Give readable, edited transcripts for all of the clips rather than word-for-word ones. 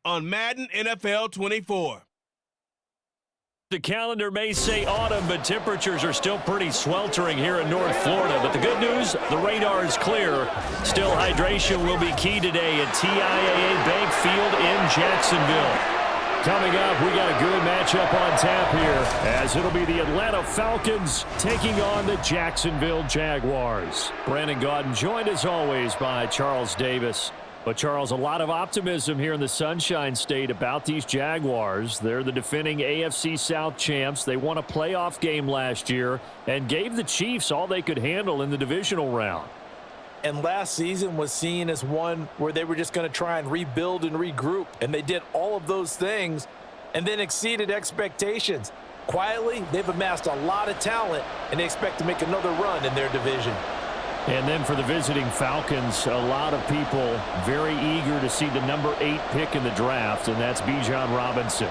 on Madden NFL 24. The calendar may say autumn, but temperatures are still pretty sweltering here in North Florida. But the good news, the radar is clear. Still, hydration will be key today at TIAA Bank Field in Jacksonville. Coming up, we got a good matchup on tap here, as it'll be the Atlanta Falcons taking on the Jacksonville Jaguars. Brandon Gaudin joined as always by Charles Davis. But, Charles, a lot of optimism here in the Sunshine State about these Jaguars. They're the defending AFC South champs. They won a playoff game last year and gave the Chiefs all they could handle in the divisional round. And last season was seen as one where they were just going to try and rebuild and regroup. And they did all of those things and then exceeded expectations. Quietly, they've amassed a lot of talent, and they expect to make another run in their division. And then for the visiting Falcons, a lot of people very eager to see the number 8 pick in the draft, and that's Bijan Robinson.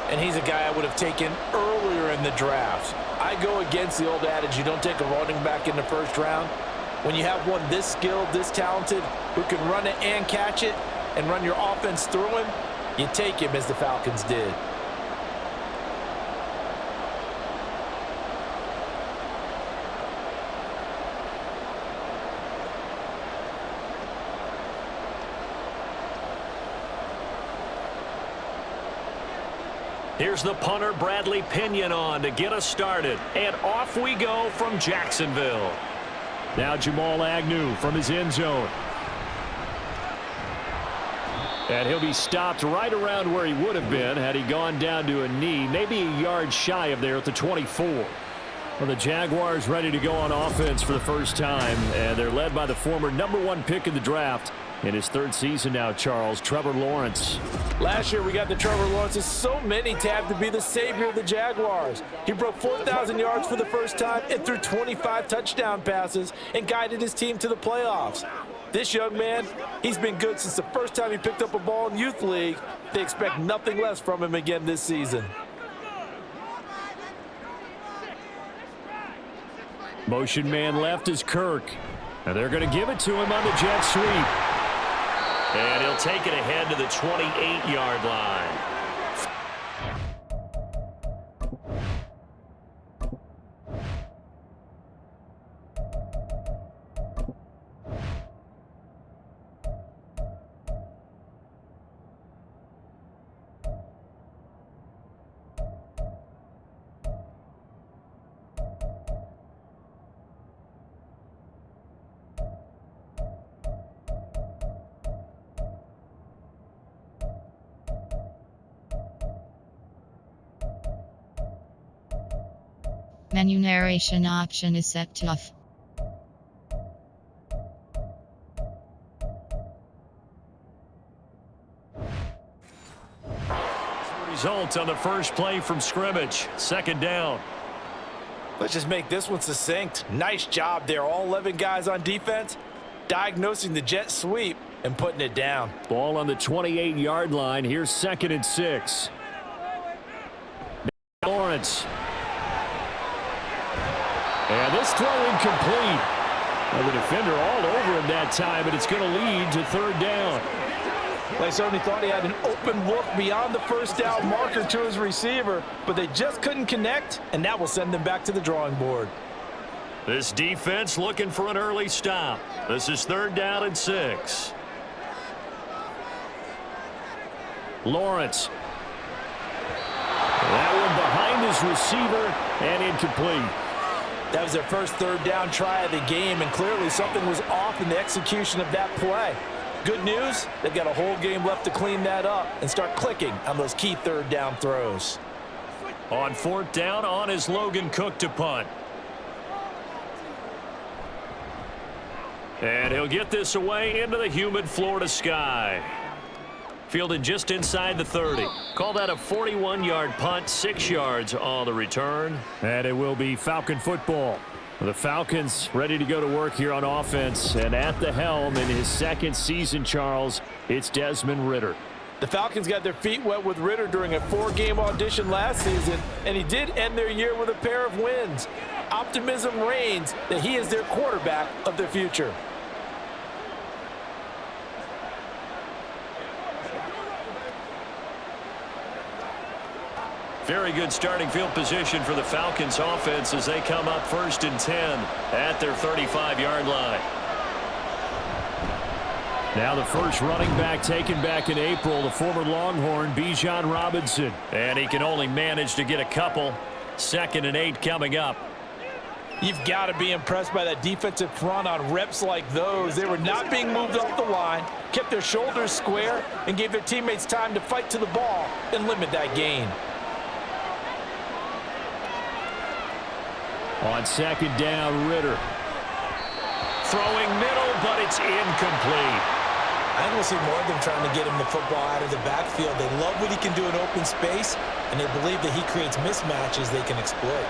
And he's a guy I would have taken earlier in the draft. I go against the old adage, you don't take a running back in the first round. When you have one this skilled, this talented, who can run it and catch it and run your offense through him, you take him as the Falcons did. Here's the punter, Bradley Pinion, on to get us started. And off we go from Jacksonville. Now Jamal Agnew from his end zone. And he'll be stopped right around where he would have been had he gone down to a knee, maybe a yard shy of there at the 24. Well, the Jaguars ready to go on offense for the first time, and they're led by the former #1 pick in the draft. In his third season now, Charles, Trevor Lawrence. Last year we got the Trevor Lawrences. So many tabbed to be the savior of the Jaguars. He broke 4,000 yards for the first time and threw 25 touchdown passes and guided his team to the playoffs. This young man, he's been good since the first time he picked up a ball in Youth League. They expect nothing less from him again this season. Motion man left is Kirk. And they're going to give it to him on the jet sweep. And he'll take it ahead to the 28-yard line. Menu narration option is set to off. Result on the first play from scrimmage. Second down. Let's just make this one succinct. Nice job there. All 11 guys on defense diagnosing the jet sweep and putting it down. Ball on the 28-yard line. Here's 2nd and 6. Lawrence. And this throw incomplete. Well, the defender all over him that time, but it's going to lead to 3rd down. They certainly thought he had an open look beyond the first down marker to his receiver, but they just couldn't connect, and that will send them back to the drawing board. This defense looking for an early stop. This is 3rd down and 6. Lawrence. That one behind his receiver and incomplete. That was their first 3rd down try of the game, and clearly something was off in the execution of that play. Good news, they've got a whole game left to clean that up and start clicking on those key 3rd down throws. On 4th down, on is Logan Cook to punt. And he'll get this away into the humid Florida sky. Fielded just inside the 30. Call that a 41-yard punt, 6 yards on the return. And it will be Falcon football. The Falcons ready to go to work here on offense. And at the helm in his 2nd season, Charles, it's Desmond Ridder. The Falcons got their feet wet with Ridder during a 4-game audition last season, and he did end their year with a pair of wins. Optimism reigns that he is their quarterback of the future. Very good starting field position for the Falcons offense as they come up 1st and 10 at their 35-yard line. Now the first running back taken back in April, the former Longhorn, Bijan Robinson. And he can only manage to get a couple. 2nd and 8 coming up. You've got to be impressed by that defensive front on reps like those. They were not being moved off the line, kept their shoulders square, and gave their teammates time to fight to the ball and limit that gain. On 2nd down, Ritter. Throwing middle, but it's incomplete. I think we'll see more of them trying to get him the football out of the backfield. They love what he can do in open space, and they believe that he creates mismatches they can exploit.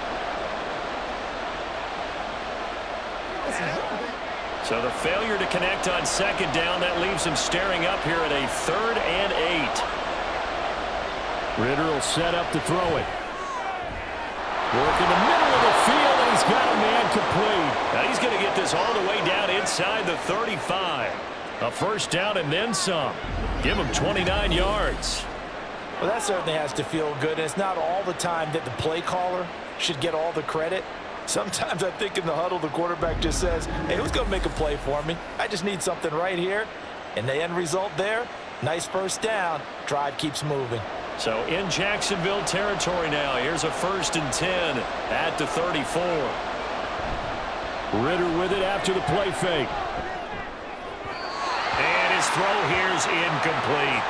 So the failure to connect on 2nd down, that leaves him staring up here at a 3rd and 8. Ritter will set up to throw it. Work in the middle of the field, and he's got a man complete. Now he's going to get this all the way down inside the 35. A 1st down and then some. Give him 29 yards. Well, that certainly has to feel good. And it's not all the time that the play caller should get all the credit. Sometimes I think in the huddle, the quarterback just says, hey, who's going to make a play for me? I just need something right here. And the end result there, nice 1st down. Drive keeps moving. So in Jacksonville territory now. Here's a 1st and 10 at the 34. Ritter with it after the play fake. And his throw here's incomplete.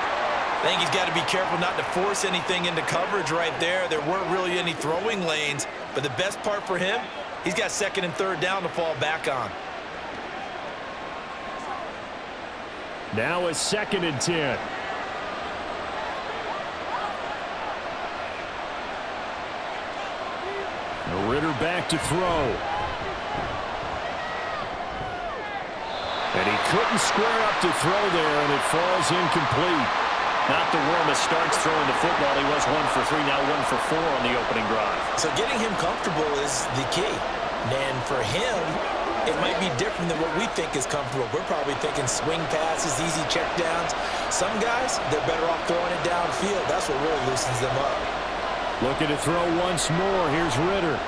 I think he's got to be careful not to force anything into coverage right there. There weren't really any throwing lanes, but the best part for him, he's got 2nd and 3rd down to fall back on. Now a 2nd and 10. Ritter back to throw. And he couldn't square up to throw there, and it falls incomplete. Not the warmest starts throwing the football. He was 1 for 3, now 1 for 4 on the opening drive. So getting him comfortable is the key. And for him, it might be different than what we think is comfortable. We're probably thinking swing passes, easy checkdowns. Some guys, they're better off throwing it downfield. That's what really loosens them up. Looking to throw once more. Here's Ritter.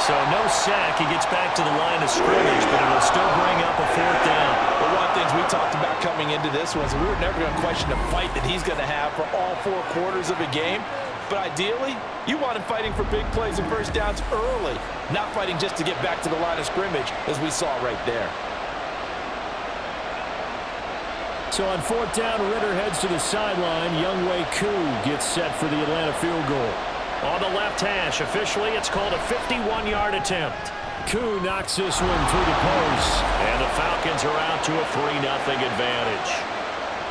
So no sack. He gets back to the line of scrimmage, but it'll still bring up a 4th down. Well, one of the things we talked about coming into this one is we were never going to question the fight that he's going to have for all 4 quarters of a game. But ideally, you want him fighting for big plays and 1st downs early, not fighting just to get back to the line of scrimmage, as we saw right there. So on 4th down, Ritter heads to the sideline. Younghoe Koo gets set for the Atlanta field goal. On the left hash, officially, it's called a 51-yard attempt. Koo knocks this one through the post. And the Falcons are out to a 3-0 advantage.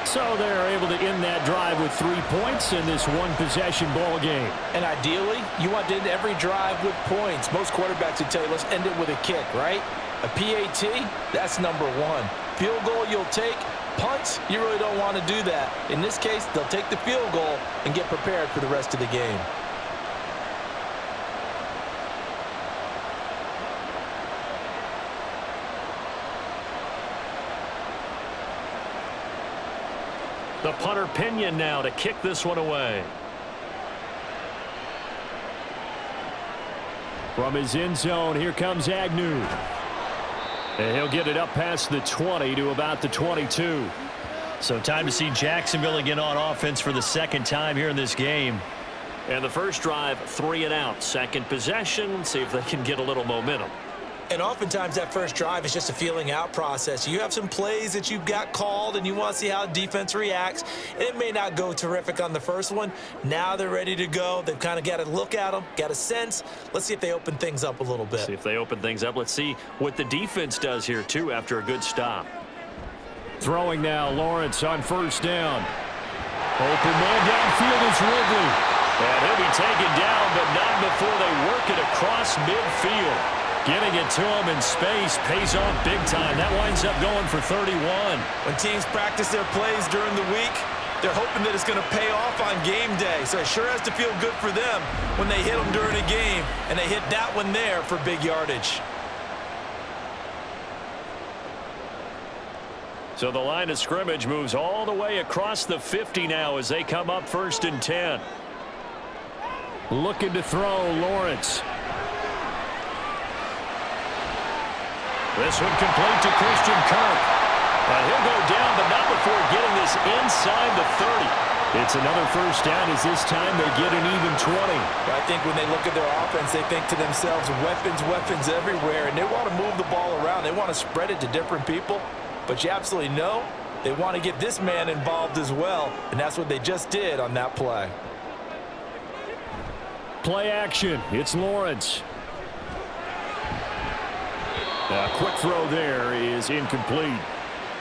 So they're able to end that drive with 3 points in this one-possession ball game. And ideally, you want to end every drive with points. Most quarterbacks would tell you, let's end it with a kick, right? A PAT, that's number 1. Field goal you'll take. Punts, you really don't want to do that. In this case, they'll take the field goal and get prepared for the rest of the game. The punter Pinion now to kick this one away. From his end zone, here comes Agnew. And he'll get it up past the 20 to about the 22. So time to see Jacksonville again on offense for the 2nd time here in this game. And the first drive, 3 and out. 2nd possession, see if they can get a little momentum. And oftentimes that first drive is just a feeling out process. You have some plays that you've got called and you want to see how defense reacts. And it may not go terrific on the first one. Now they're ready to go. They've kind of got to look at them, got a sense. Let's see if they open things up a little bit. See if they open things up. Let's see what the defense does here, too, after a good stop. Throwing now, Lawrence on 1st down. Open man downfield is Ridley. And he'll be taken down, but not before they work it across midfield. Getting it to him in space pays off big time. That winds up going for 31. When teams practice their plays during the week, they're hoping that it's going to pay off on game day. So it sure has to feel good for them when they hit them during a game, and they hit that one there for big yardage. So the line of scrimmage moves all the way across the 50 now as they come up 1st and 10. Looking to throw, Lawrence. This one complete to Christian Kirk. And he'll go down, but not before getting this inside the 30. It's another first down as this time they get an even 20. I think when they look at their offense, they think to themselves, weapons, weapons everywhere, and they want to move the ball around. They want to spread it to different people, but you absolutely know they want to get this man involved as well, and that's what they just did on that play. Play action. It's Lawrence. A quick throw there is incomplete.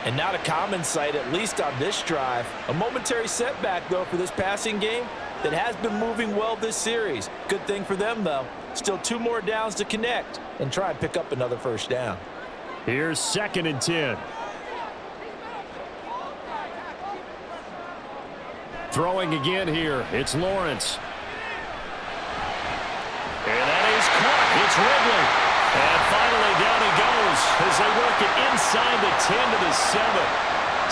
And not a common sight, at least on this drive. A momentary setback, though, for this passing game that has been moving well this series. Good thing for them, though. Still 2 more downs to connect and try and pick up another first down. Here's 2nd and 10. Throwing again here. It's Lawrence. And that is caught. It's Ridley. And finally down he goes as they work it inside the 10 to the 7.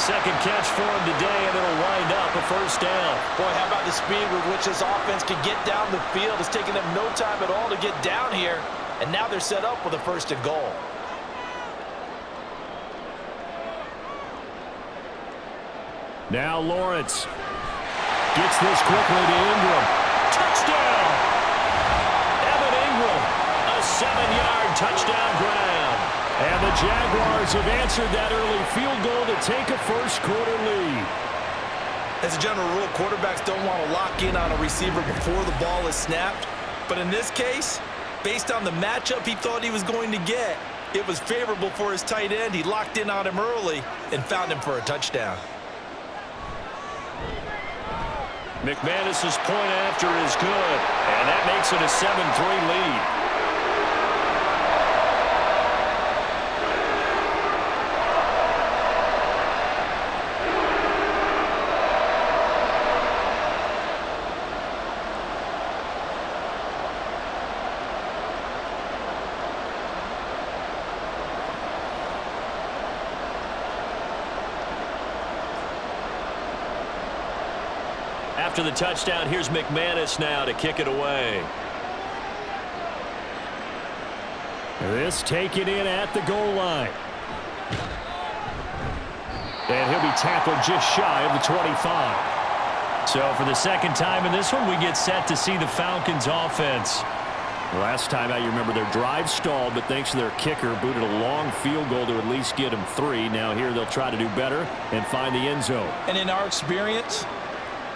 Second catch for him today, and it'll wind up a first down. Boy, how about the speed with which this offense can get down the field? It's taken them no time at all to get down here, and now they're set up with a 1st and goal. Now Lawrence gets this quickly to Ingram. Touchdown! Evan Ingram, a 7-yard touchdown grab. And the Jaguars have answered that early field goal to take a first-quarter lead. As a general rule, quarterbacks don't want to lock in on a receiver before the ball is snapped. But in this case, based on the matchup he thought he was going to get, it was favorable for his tight end. He locked in on him early and found him for a touchdown. McManus's point after is good, and that makes it a 7-3 lead. After the touchdown, here's McManus now to kick it away. This taken in at the goal line. And he'll be tackled just shy of the 25. So for the second time in this one, we get set to see the Falcons offense. Last time out, you remember their drive stalled, but thanks to their kicker, booted a long field goal to at least get them 3. Now here they'll try to do better and find the end zone. And in our experience,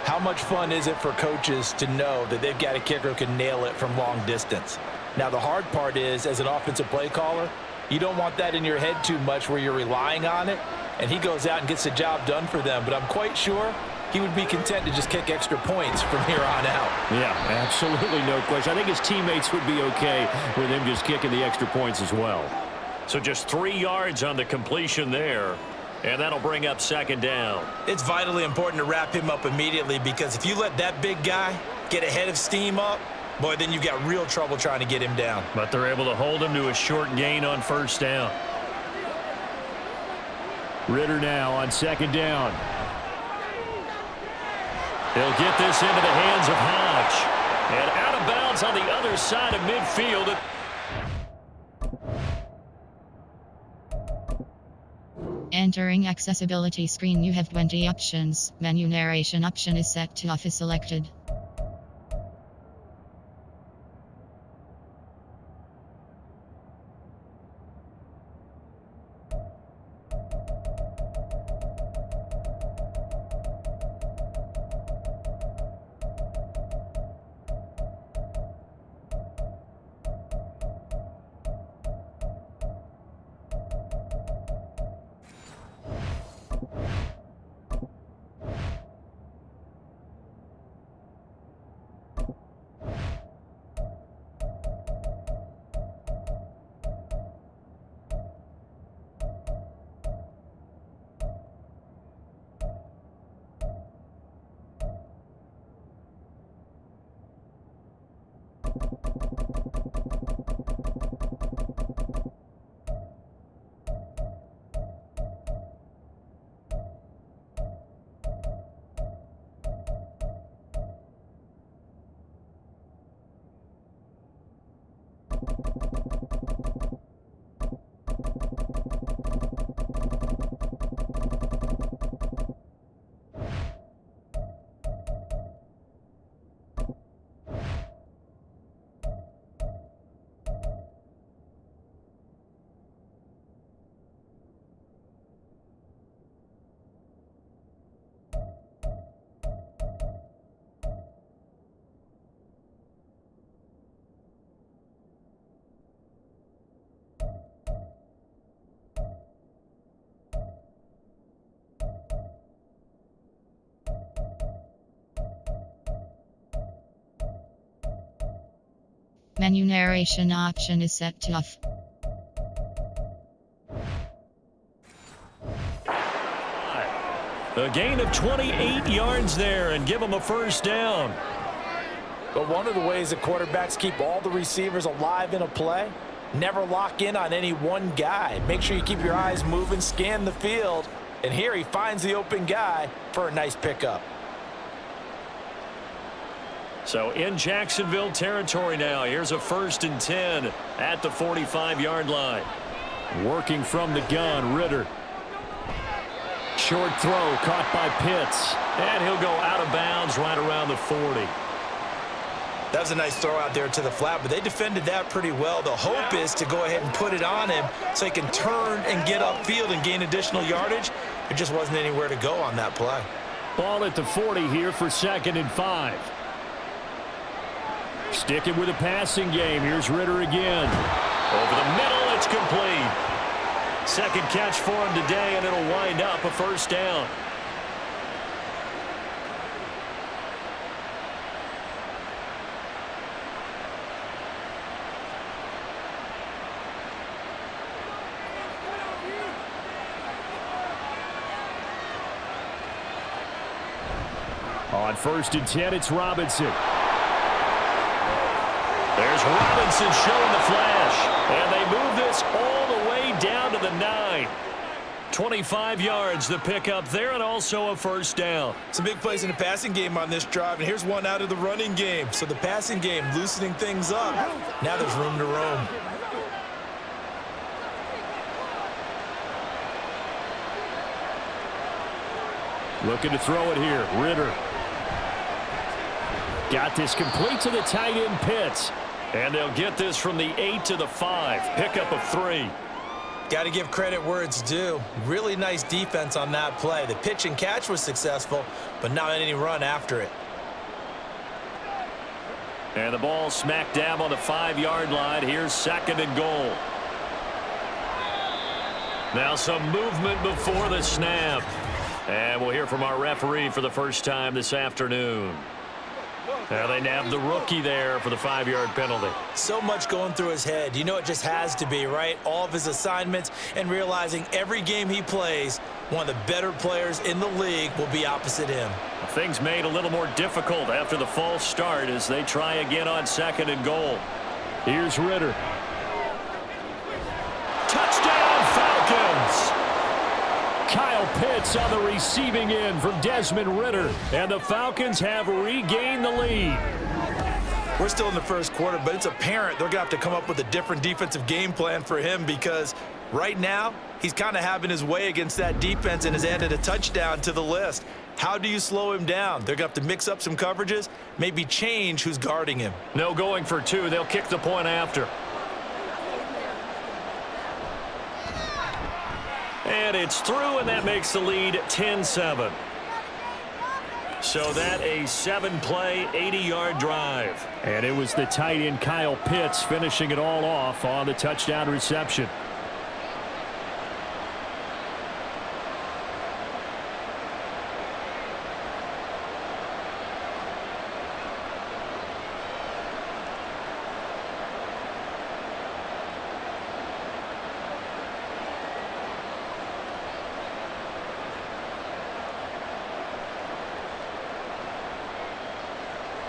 how much fun is it for coaches to know that they've got a kicker who can nail it from long distance? Now, the hard part is, as an offensive play caller, you don't want that in your head too much where you're relying on it, and he goes out and gets the job done for them. But I'm quite sure he would be content to just kick extra points from here on out. Yeah, absolutely no question. I think his teammates would be okay with him just kicking the extra points as well. So just 3 yards on the completion there. And that'll bring up 2nd down. It's vitally important to wrap him up immediately, because if you let that big guy get ahead of steam up, boy, then you've got real trouble trying to get him down. But they're able to hold him to a short gain on 1st down. Ritter now on 2nd down. He'll get this into the hands of Hodge. And out of bounds on the other side of midfield. Entering accessibility screen, you have 20 options. Menu narration option is set to off is selected. Menu narration option is set to off. A gain of 28 yards there and give them a first down. But one of the ways that quarterbacks keep all the receivers alive in a play, never lock in on any one guy. Make sure you keep your eyes moving, scan the field, and here he finds the open guy for a nice pickup. So in Jacksonville territory now, here's a 1st and 10 at the 45-yard line. Working from the gun, Ritter. Short throw caught by Pitts. And he'll go out of bounds right around the 40. That was a nice throw out there to the flat, but they defended that pretty well. The hope is to go ahead and put it on him so he can turn and get upfield and gain additional yardage. There just wasn't anywhere to go on that play. Ball at the 40 here for 2nd and 5. Sticking with a passing game. Here's Ritter again. Over the middle, it's complete. Second catch for him today, and it'll wind up a first down. On 1st and 10, it's Robinson. There's Robinson showing the flash. And they move this all the way down to the 9. 25 yards the pickup there, and also a first down. Some big plays in the passing game on this drive, and here's one out of the running game. So the passing game loosening things up. Now there's room to roam. Looking to throw it here. Ritter. Got this complete to the tight end, Pitts. And they'll get this from the 8 to the 5. Pickup of 3. Got to give credit where it's due. Really nice defense on that play. The pitch and catch was successful, but not any run after it. And the ball smack dab on the 5-yard line. Here's 2nd and goal. Now some movement before the snap. And we'll hear from our referee for the first time this afternoon. Now they nabbed the rookie there for the 5-yard penalty. So much going through his head. You know it just has to be, right? All of his assignments and realizing every game he plays, one of the better players in the league will be opposite him. Things made a little more difficult after the false start as they try again on 2nd and goal. Here's Ritter. Touchdown, Falcons! Kyle Pitts on the receiving end from Desmond Ritter. And the Falcons have regained the lead. We're still in the first quarter, but it's apparent they're going to have to come up with a different defensive game plan for him because right now he's kind of having his way against that defense and has added a touchdown to the list. How do you slow him down? They're going to have to mix up some coverages, maybe change who's guarding him. No going for 2. They'll kick the point after. And it's through, and that makes the lead 10-7. So that a 7-play, 80-yard drive. And it was the tight end Kyle Pitts finishing it all off on the touchdown reception.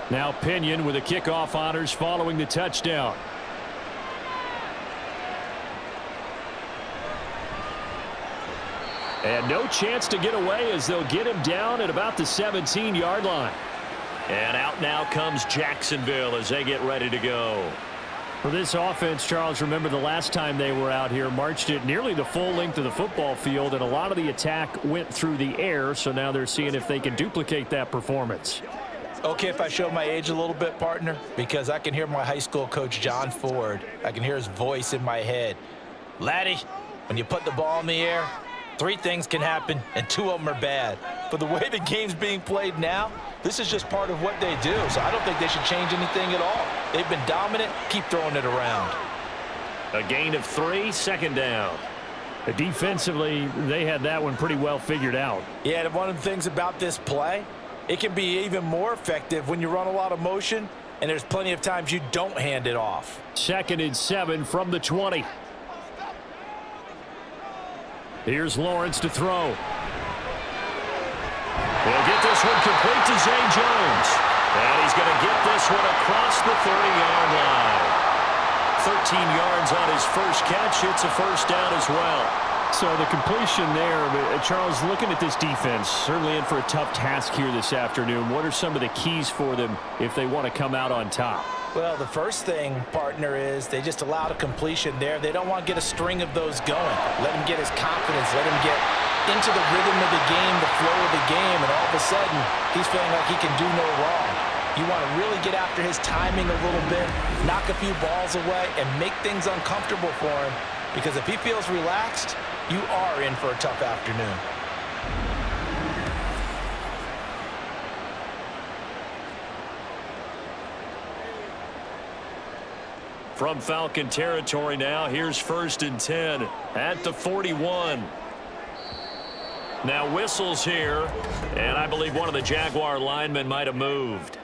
Now Pinion with the kickoff honors following the touchdown. And no chance to get away as they'll get him down at about the 17-yard line. And out now comes Jacksonville as they get ready to go. For this offense, Charles, remember the last time they were out here, marched it nearly the full length of the football field, and a lot of the attack went through the air, so now they're seeing if they can duplicate that performance. Okay, if I show my age a little bit, partner, because I can hear my high school coach, John Ford. I can hear his voice in my head. Laddie, when you put the ball in the air, 3 things can happen, and 2 of them are bad. But the way the game's being played now, this is just part of what they do, so I don't think they should change anything at all. They've been dominant. Keep throwing it around. A gain of 3, 2nd down. Defensively, they had that one pretty well figured out. Yeah, and one of the things about this play, it can be even more effective when you run a lot of motion and there's plenty of times you don't hand it off. 2nd and 7 from the 20. Here's Lawrence to throw. He'll get this one complete to Zay Jones. And he's going to get this one across the 30-yard line. 13 yards on his first catch. It's a first down as well. So the completion there, Charles, looking at this defense, certainly in for a tough task here this afternoon. What are some of the keys for them if they want to come out on top? Well, the first thing, partner, is they just allowed a completion there. They don't want to get a string of those going. Let him get his confidence. Let him get into the rhythm of the game, the flow of the game, and all of a sudden, he's feeling like he can do no wrong. You want to really get after his timing a little bit, knock a few balls away, and make things uncomfortable for him, because if he feels relaxed, you are in for a tough afternoon. From Falcon territory now, here's 1st and 10 at the 41. Now whistles here, and I believe one of the Jaguar linemen might have moved.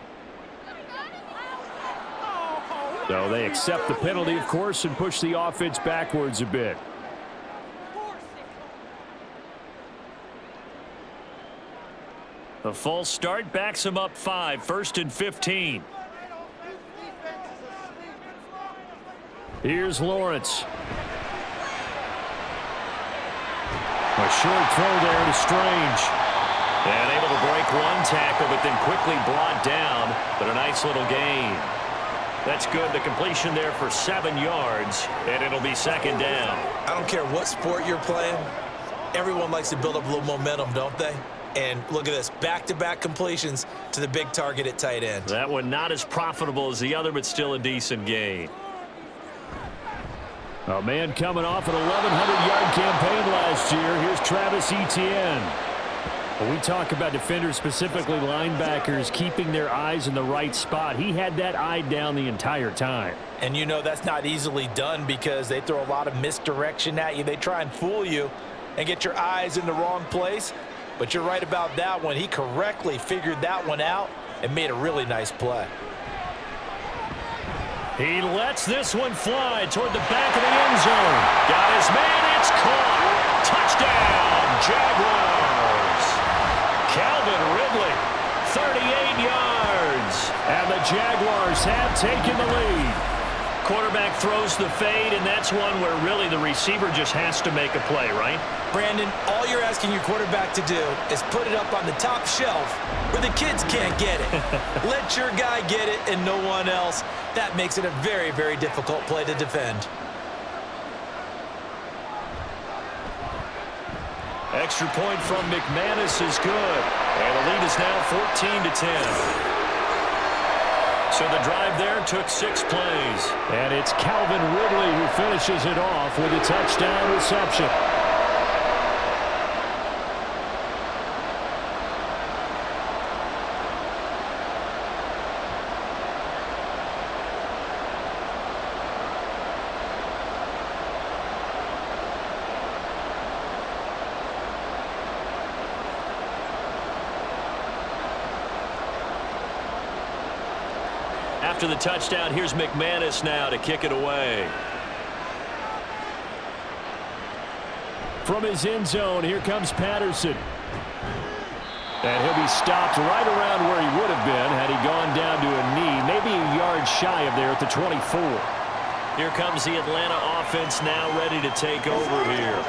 So they accept the penalty, of course, and push the offense backwards a bit. The false start backs him up 5, 1st and 15. Here's Lawrence. A short throw there to Strange. And able to break one tackle, but then quickly brought down. But a nice little gain. That's good. The completion there for 7 yards, and it'll be 2nd down. I don't care what sport you're playing. Everyone likes to build up a little momentum, don't they? And look at this, back-to-back completions to the big target at tight end. That one not as profitable as the other, but still a decent gain. A man coming off an 1,100-yard campaign last year. Here's Travis Etienne. When we talk about defenders, specifically linebackers, keeping their eyes in the right spot, he had that eye down the entire time. And you know that's not easily done because they throw a lot of misdirection at you. They try and fool you and get your eyes in the wrong place. But you're right about that one. He correctly figured that one out and made a really nice play. He lets this one fly toward the back of the end zone. Got his man. It's caught. Touchdown, Jaguars. Calvin Ridley, 38 yards. And the Jaguars have taken the lead. Quarterback throws the fade, and that's one where really the receiver just has to make a play, right? Brandon, all you're asking your quarterback to do is put it up on the top shelf where the kids can't get it. Let your guy get it and no one else. That makes it a very, very difficult play to defend. Extra point from McManus is good. And the lead is now 14-10. So the drive there took 6 plays. And it's Calvin Ridley who finishes it off with a touchdown reception. After the touchdown, here's McManus now to kick it away. From his end zone, here comes Patterson. And he'll be stopped right around where he would have been had he gone down to a knee, maybe a yard shy of there at the 24. Here comes the Atlanta offense now ready to take over here.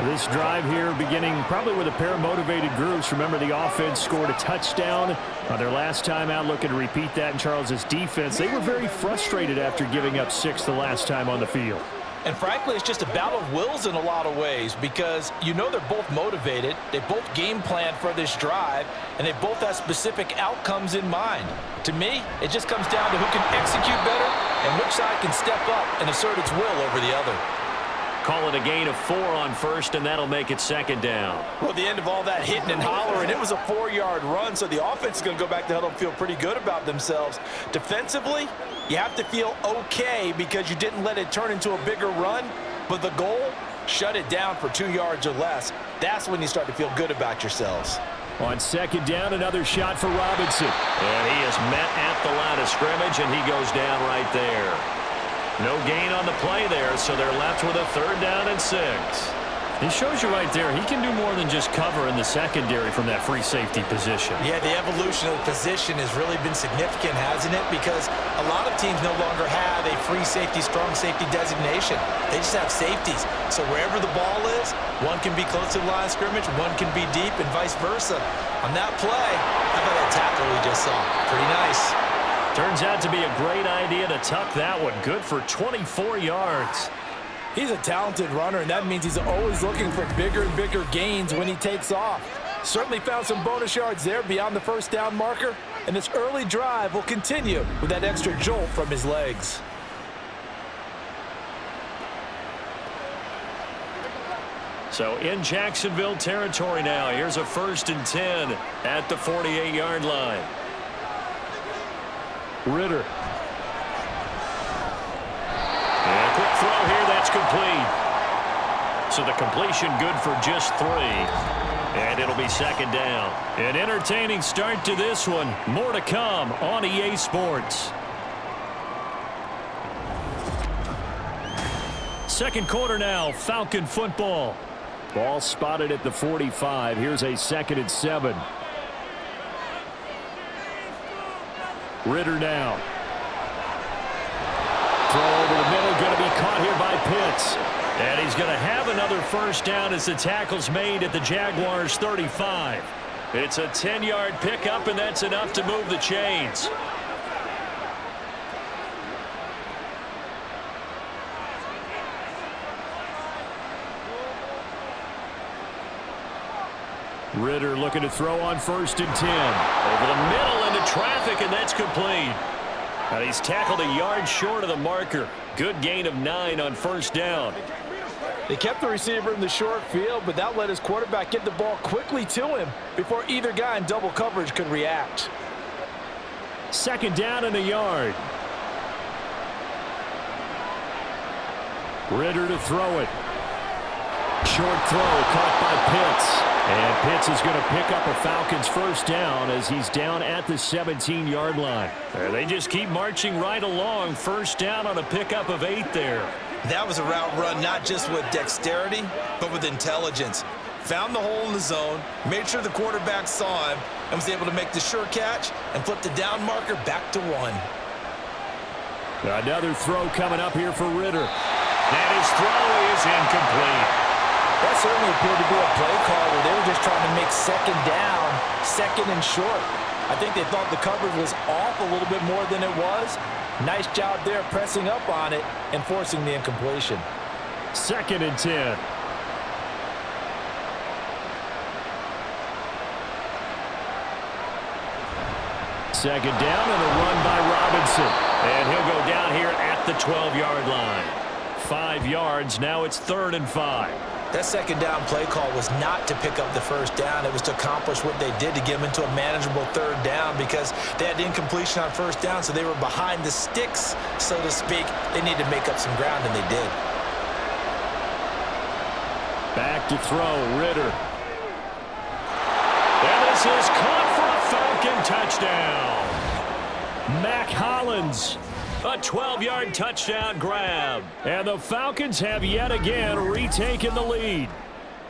This drive here beginning probably with a pair of motivated groups. Remember, the offense scored a touchdown their last time out, looking to repeat that in Charles's defense. They were very frustrated after giving up 6 the last time on the field. And frankly, it's just a battle of wills in a lot of ways because you know they're both motivated. They both game plan for this drive, and they both have specific outcomes in mind. To me, it just comes down to who can execute better and which side can step up and assert its will over the other. Call it a gain of 4 on first, and that'll make it 2nd down. Well, at the end of all that hitting and hollering, it was a 4-yard run, so the offense is going to go back to huddle and feel pretty good about themselves. Defensively, you have to feel okay because you didn't let it turn into a bigger run, but the goal, shut it down for 2 yards or less. That's when you start to feel good about yourselves. On second down, another shot for Robinson. And he is met at the line of scrimmage, and he goes down right there. No gain on the play there, so they're left with a 3rd down and 6. It shows you right there, he can do more than just cover in the secondary from that free safety position. Yeah, the evolution of the position has really been significant, hasn't it? Because a lot of teams no longer have a free safety, strong safety designation. They just have safeties. So wherever the ball is, one can be close to the line of scrimmage, one can be deep, and vice versa. On that play, how about that tackle we just saw? Pretty nice. Turns out to be a great idea to tuck that one. Good for 24 yards. He's a talented runner, and that means he's always looking for bigger and bigger gains when he takes off. Certainly found some bonus yards there beyond the 1st down marker, and this early drive will continue with that extra jolt from his legs. So in Jacksonville territory now. Here's a 1st and 10 at the 48-yard line. Ritter. And a quick throw here, that's complete. So the completion good for just 3. And it'll be 2nd down. An entertaining start to this one. More to come on EA Sports. Second quarter now, Falcon football. Ball spotted at the 45. Here's a 2nd and 7. Ritter now. Throw over the middle, going to be caught here by Pitts. And he's going to have another 1st down as the tackle's made at the Jaguars 35. It's a 10-yard pickup, and that's enough to move the chains. Ritter looking to throw on 1st and 10. Over the middle into traffic, and that's complete. And he's tackled a yard short of the marker. Good gain of 9 on 1st down. They kept the receiver in the short field, but that let his quarterback get the ball quickly to him before either guy in double coverage could react. 2nd down and a yard. Ritter to throw it. Short throw caught by Pitts. And Pitts is going to pick up a Falcons 1st down as he's down at the 17-yard line. They just keep marching right along. 1st down on a pickup of 8 there. That was a route run not just with dexterity, but with intelligence. Found the hole in the zone, made sure the quarterback saw him, and was able to make the sure catch and flip the down marker back to 1. Another throw coming up here for Ritter. And his throw is incomplete. That certainly appeared to be a play call where they were just trying to make 2nd down, 2nd and short. I think they thought the coverage was off a little bit more than it was. Nice job there pressing up on it and forcing the incompletion. 2nd and 10. Second down and a run by Robinson. And he'll go down here at the 12-yard line. 5 yards, now it's 3rd and 5. That 2nd down play call was not to pick up the 1st down. It was to accomplish what they did to get them into a manageable 3rd down because they had incompletion on 1st down, so they were behind the sticks, so to speak. They needed to make up some ground, and they did. Back to throw, Ritter. And this is caught for a Falcon touchdown. Mac Hollins. A 12-yard touchdown grab. And the Falcons have yet again retaken the lead.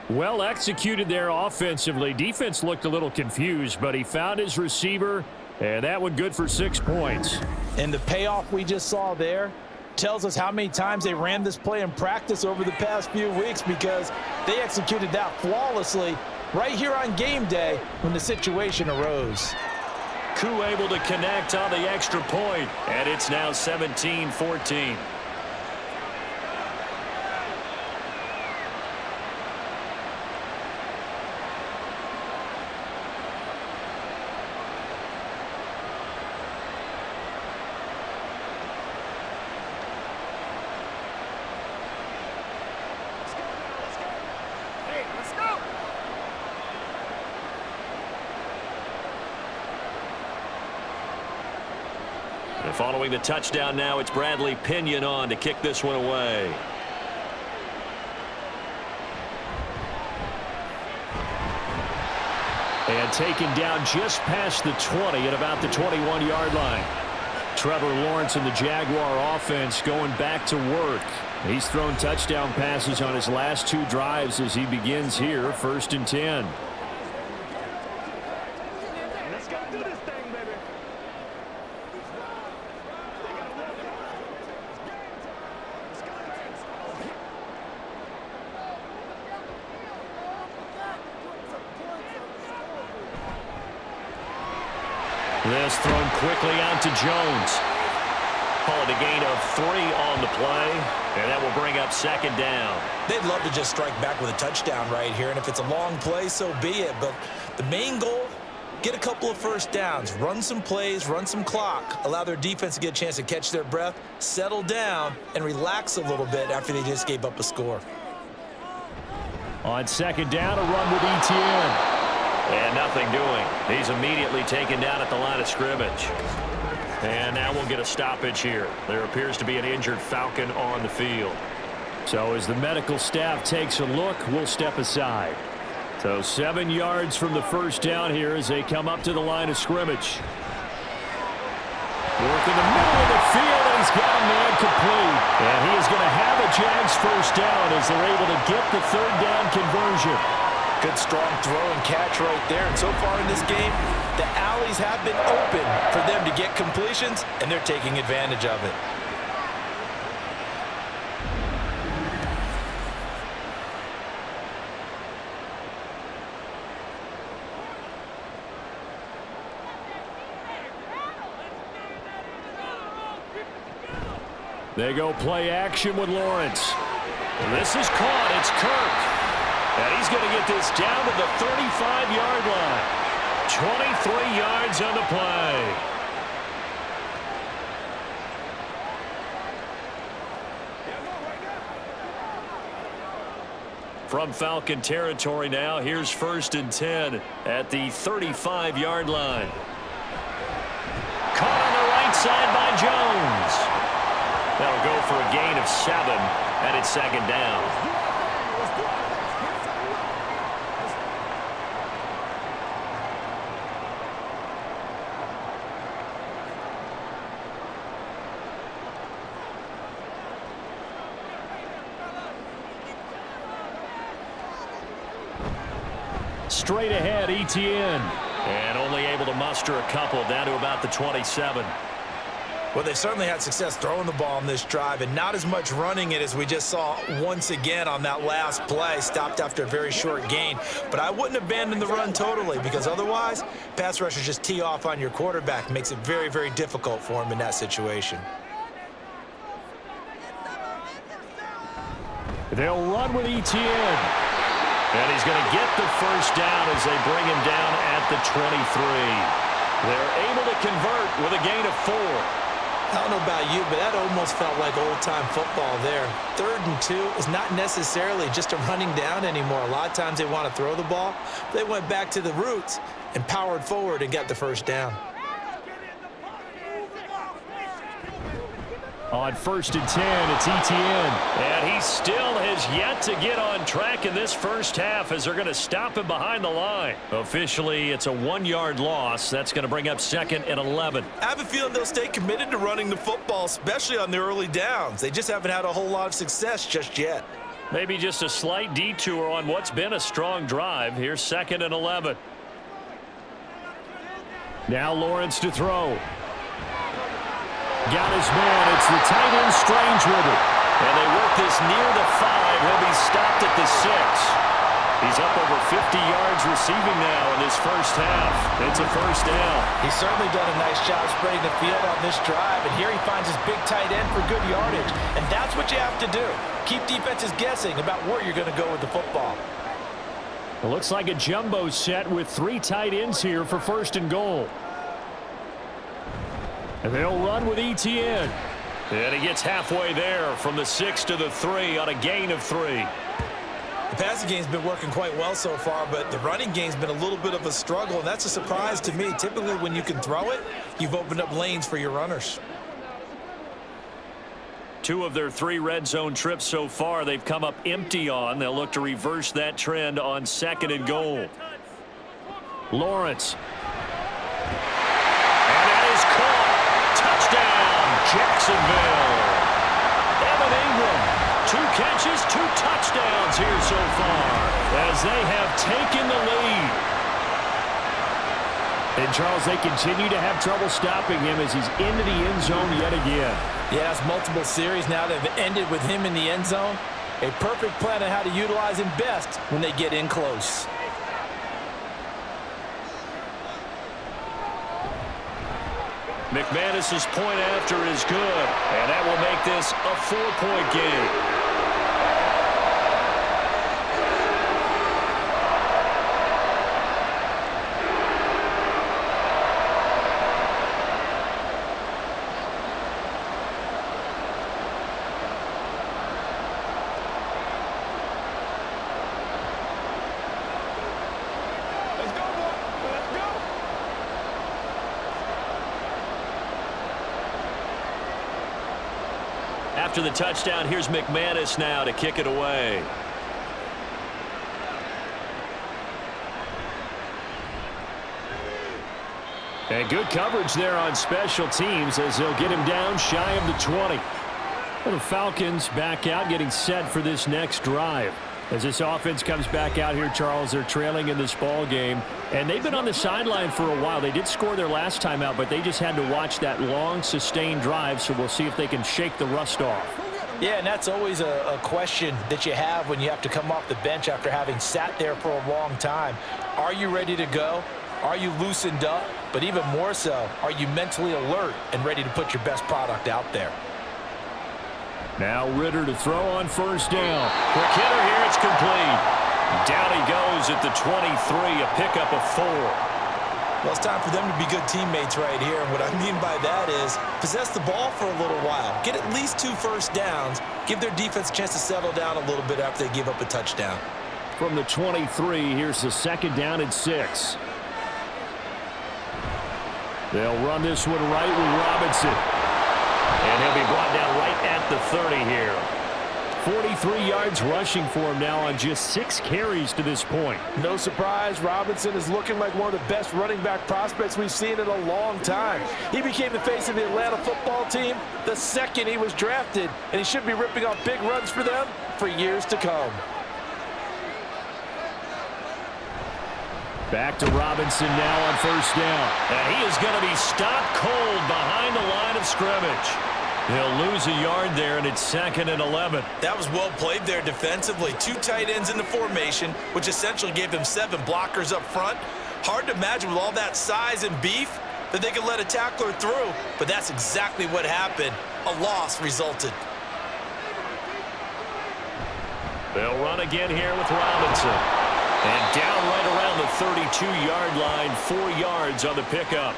Well executed there offensively. Defense looked a little confused, but he found his receiver, and that one good for 6 points. And the payoff we just saw there tells us how many times they ran this play in practice over the past few weeks because they executed that flawlessly right here on game day when the situation arose. Koo able to connect on the extra point, and it's now 17-14. Following the touchdown now, it's Bradley Pinion on to kick this one away. And And taken down just past the 20 at about the 21-yard line. Trevor Lawrence and the Jaguar offense going back to work. He's thrown touchdown passes on his last 2 drives as he begins here, 1st and 10. Let's go do this thing, baby. This thrown quickly out to Jones. Call it a gain of 3 on the play, and that will bring up 2nd down. They'd love to just strike back with a touchdown right here, and if it's a long play, so be it. But the main goal, get a couple of 1st downs, run some plays, run some clock, allow their defense to get a chance to catch their breath, settle down, and relax a little bit after they just gave up a score. On 2nd down, a run with ETN. And nothing doing. He's immediately taken down at the line of scrimmage. And now we'll get a stoppage here. There appears to be an injured Falcon on the field. So as the medical staff takes a look, we'll step aside. So 7 yards from the 1st down here as they come up to the line of scrimmage. Work in the middle of the field, and he's got a man complete. And he is going to have a Jags 1st down as they're able to get the 3rd down conversion. Good strong throw and catch right there. And so far in this game, the alleys have been open for them to get completions, and they're taking advantage of it. They go play action with Lawrence. This is caught. It's Kirk. And he's going to get this down to the 35-yard line. 23 yards on the play. From Falcon territory now, here's 1st and 10 at the 35-yard line. Caught on the right side by Jones. That'll go for a gain of 7, and it's 2nd down. Straight ahead, ETN. And only able to muster a couple down to about the 27. Well, they certainly had success throwing the ball on this drive, and not as much running it as we just saw once again on that last play. Stopped after a very short gain. But I wouldn't abandon the run totally, because otherwise, pass rushers just tee off on your quarterback. Makes it very, very difficult for him in that situation. They'll run with ETN. And he's going to get the 1st down as they bring him down at the 23. They're able to convert with a gain of 4. I don't know about you, but that almost felt like old-time football there. 3rd and 2 is not necessarily just a running down anymore. A lot of times they want to throw the ball. They went back to the roots and powered forward and got the 1st down. On 1st and 10, it's ETN. And he still has yet to get on track in this 1st half as they're going to stop him behind the line. Officially, it's a 1-yard loss. That's going to bring up 2nd and 11. I have a feeling they'll stay committed to running the football, especially on the early downs. They just haven't had a whole lot of success just yet. Maybe just a slight detour on what's been a strong drive. Here's 2nd and 11. Now Lawrence to throw. Got his man. It's the tight end Strange with it. And they work this near the 5. He'll be stopped at the 6. He's up over 50 yards receiving now in his 1st half. It's a 1st down. He's certainly done a nice job spreading the field on this drive, and here he finds his big tight end for good yardage. And that's what you have to do. Keep defenses guessing about where you're going to go with the football. It looks like a jumbo set with 3 tight ends here for 1st and goal. And they'll run with ETN. And he gets halfway there from the 6 to the 3 on a gain of 3. The passing game's been working quite well so far, but the running game's been a little bit of a struggle, and that's a surprise to me. Typically, when you can throw it, you've opened up lanes for your runners. 2 of their 3 red zone trips so far, they've come up empty on. They'll look to reverse that trend on 2nd and goal. Lawrence. And that is caught. Touchdown, Jacksonville. Evan Ingram, 2 catches, 2 touchdowns here so far as they have taken the lead. And, Charles, they continue to have trouble stopping him as he's into the end zone yet again. Yes, multiple series now that have ended with him in the end zone. A perfect plan on how to utilize him best when they get in close. McManus's point after is good, and that will make this a 4-point game. After the touchdown, here's McManus now to kick it away. And good coverage there on special teams as they'll get him down shy of the 20. Well, the Falcons back out getting set for this next drive. As this offense comes back out here, Charles, they're trailing in this ball game. And they've been on the sideline for a while. They did score their last time out, but they just had to watch that long, sustained drive. So we'll see if they can shake the rust off. Yeah, and that's always a question that you have when you have to come off the bench after having sat there for a long time. Are you ready to go? Are you loosened up? But even more so, are you mentally alert and ready to put your best product out there? Now Ritter to throw on first down. Quick hitter here, it's complete. Down he goes at the 23, a pickup of 4. Well, it's time for them to be good teammates right here. And what I mean by that is possess the ball for a little while. Get at least 2 first downs. Give their defense a chance to settle down a little bit after they give up a touchdown. From the 23, here's the 2nd down and 6. They'll run this one right with Robinson. And he'll be brought down right at the 30 here. 43 yards rushing for him now on just 6 carries to this point. No surprise, Robinson is looking like one of the best running back prospects we've seen in a long time. He became the face of the Atlanta football team the second he was drafted, and he should be ripping off big runs for them for years to come. Back to Robinson now on first down. And he is going to be stopped cold behind the line of scrimmage. He'll lose a yard there, and it's 2nd and 11. That was well played there defensively. 2 tight ends in the formation, which essentially gave them 7 blockers up front. Hard to imagine with all that size and beef that they could let a tackler through, but that's exactly what happened. A loss resulted. They'll run again here with Robinson. And down right around the 32-yard line, 4 yards on the pickup.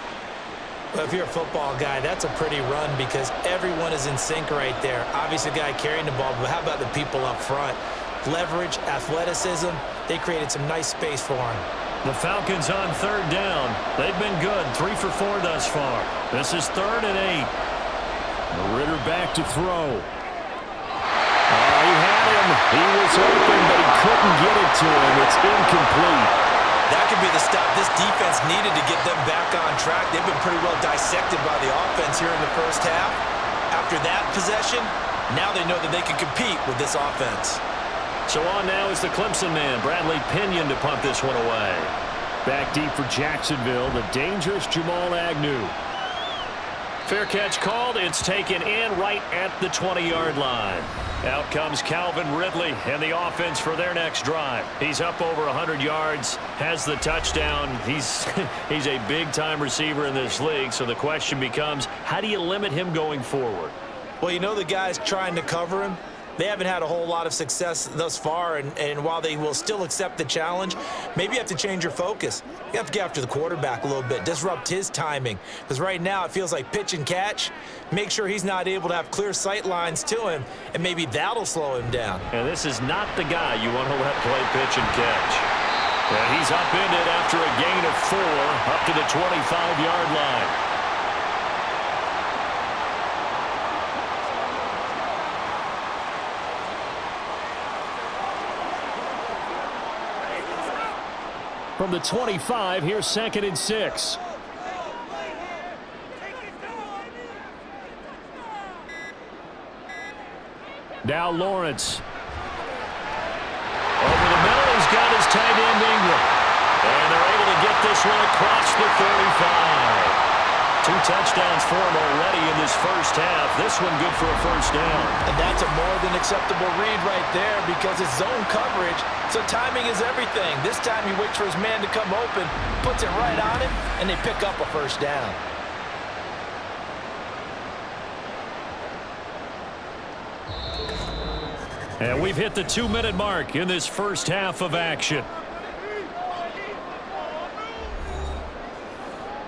Well, if you're a football guy, that's a pretty run because everyone is in sync right there. Obviously, the guy carrying the ball, but how about the people up front? Leverage, athleticism, they created some nice space for him. The Falcons on 3rd down. They've been good, 3 for 4 thus far. This is 3rd and 8. Ritter back to throw. He had him. He was open, but he couldn't get it to him. It's incomplete. That could be the stop this defense needed to get them back on track. They've been pretty well dissected by the offense here in the first half. After that possession, now they know that they can compete with this offense. So on now is the Clemson man, Bradley Pinion, to punt this one away. Back deep for Jacksonville, the dangerous Jamal Agnew. Fair catch called. It's taken in right at the 20-yard line. Out comes Calvin Ridley and the offense for their next drive. He's up over 100 yards, has the touchdown. He's a big-time receiver in this league, so the question becomes, how do you limit him going forward? Well, you know the guys trying to cover him. They haven't had a whole lot of success thus far, and while they will still accept the challenge, maybe you have to change your focus. You have to get after the quarterback a little bit, disrupt his timing, because right now it feels like pitch and catch. Make sure he's not able to have clear sight lines to him, and maybe that'll slow him down. And this is not the guy you want to let play pitch and catch. And he's upended after a gain of 4 up to the 25-yard line. From from the 25. Here's 2nd and 6. Now Lawrence. Over the middle, he's got his tight end Ingram. And they're able to get this one across the 35. 2 touchdowns for him already in this first half. This one good for a first down. And that's a more than acceptable read right there because it's zone coverage, so timing is everything. This time he waits for his man to come open, puts it right on him, and they pick up a first down. And we've hit the 2-minute mark in this first half of action.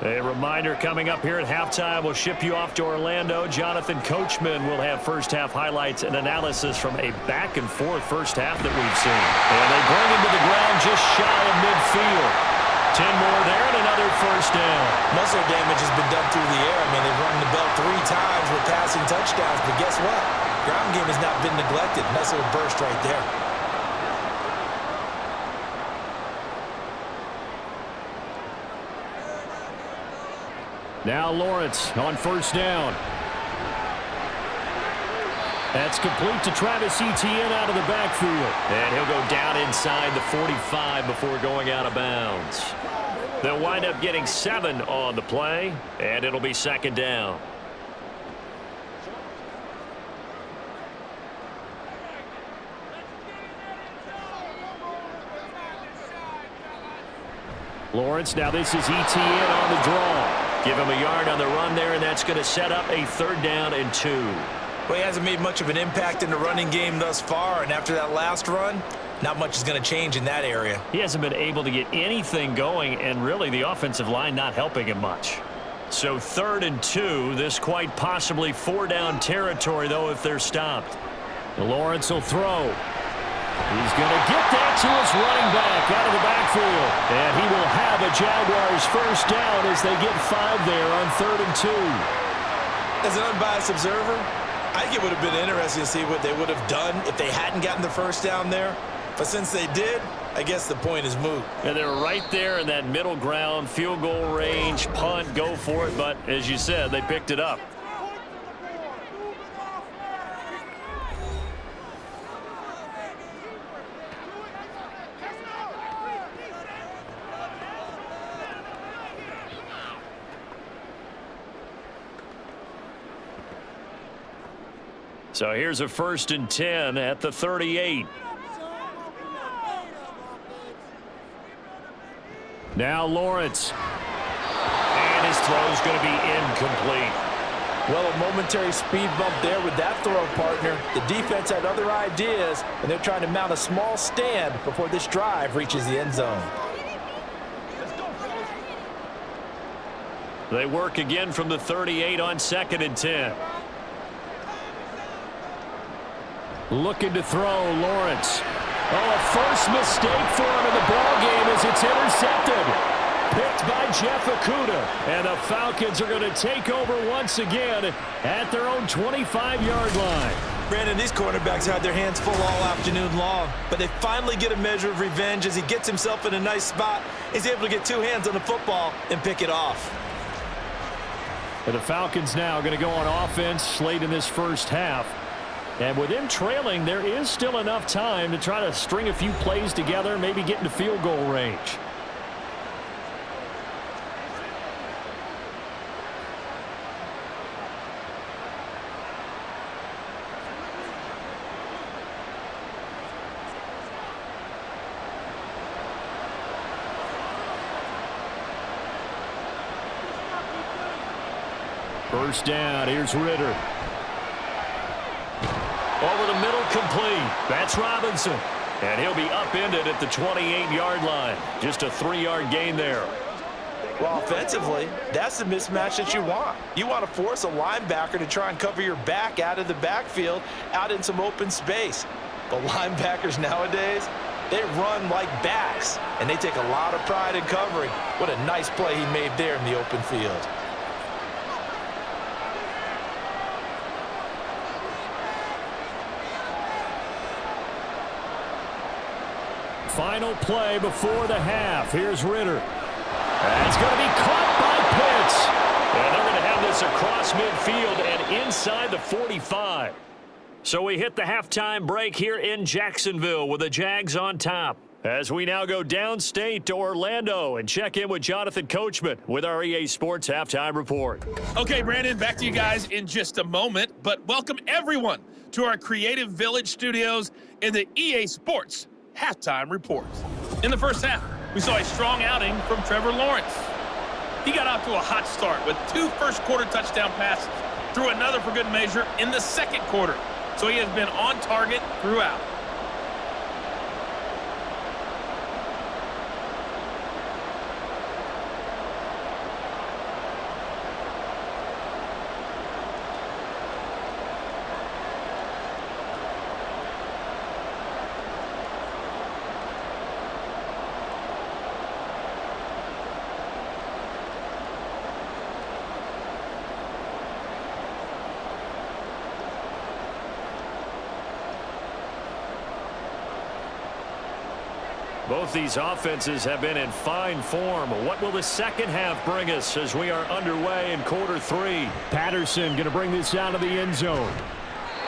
A reminder coming up here at halftime, we'll ship you off to Orlando. Jonathan Coachman will have first half highlights and analysis from a back-and-forth first half that we've seen. And they bring him to the ground just shy of midfield. 10 more there and another first down. Muscle damage has been done through the air. I mean, they've run the bell 3 times with passing touchdowns, but guess what? Ground game has not been neglected. Nice little burst right there. Now Lawrence on first down. That's complete to Travis Etienne out of the backfield. And he'll go down inside the 45 before going out of bounds. They'll wind up getting 7 on the play, and it'll be 2nd down. Lawrence, now this is Etienne on the draw. Give him a yard on the run there, and that's going to set up a 3rd down and 2. Well, he hasn't made much of an impact in the running game thus far, and after that last run, not much is going to change in that area. He hasn't been able to get anything going, and really the offensive line not helping him much. So 3rd and 2, this quite possibly 4-down territory, though, if they're stopped. Lawrence will throw. He's going to get that to his running back out of the backfield. And he will have a Jaguars first down as they get 5 there on 3rd and 2. As an unbiased observer, I think it would have been interesting to see what they would have done if they hadn't gotten the first down there. But since they did, I guess the point is moot. And they're right there in that middle ground, field goal range, punt, go for it. But as you said, they picked it up. So here's a 1st and 10 at the 38. Now Lawrence. And his throw's going to be incomplete. Well, a momentary speed bump there with that throw, partner. The defense had other ideas, and they're trying to mount a small stand before this drive reaches the end zone. They work again from the 38 on 2nd and 10. Looking to throw, Lawrence. Oh, a first mistake for him in the ball game as it's intercepted. Picked by Jeff Okudah. And the Falcons are going to take over once again at their own 25-yard line. Brandon, these cornerbacks had their hands full all afternoon long, but they finally get a measure of revenge as he gets himself in a nice spot. He's able to get 2 hands on the football and pick it off. But the Falcons now going to go on offense late in this first half. And with them trailing, there is still enough time to try to string a few plays together, maybe get into field goal range. First down, here's Ritter. Over the middle, complete. That's Robinson. And he'll be upended at the 28-yard line. Just a 3-yard gain there. Well, offensively, that's the mismatch that you want. You want to force a linebacker to try and cover your back out of the backfield, out in some open space. But linebackers nowadays, they run like backs, and they take a lot of pride in covering. What a nice play he made there in the open field. Final play before the half. Here's Ritter. That's going to be caught by Pitts. And they're going to have this across midfield and inside the 45. So we hit the halftime break here in Jacksonville with the Jags on top. As we now go downstate to Orlando and check in with Jonathan Coachman with our EA Sports Halftime Report. Okay, Brandon, back to you guys in just a moment, but welcome everyone to our Creative Village studios in the EA Sports Halftime Report. In the first half, we saw a strong outing from Trevor Lawrence. He got off to a hot start with 2 first-quarter touchdown passes, threw another for good measure in the second quarter, so he has been on target throughout. Both these offenses have been in fine form. What will the second half bring us as we are underway in quarter 3? Patterson going to bring this out of the end zone.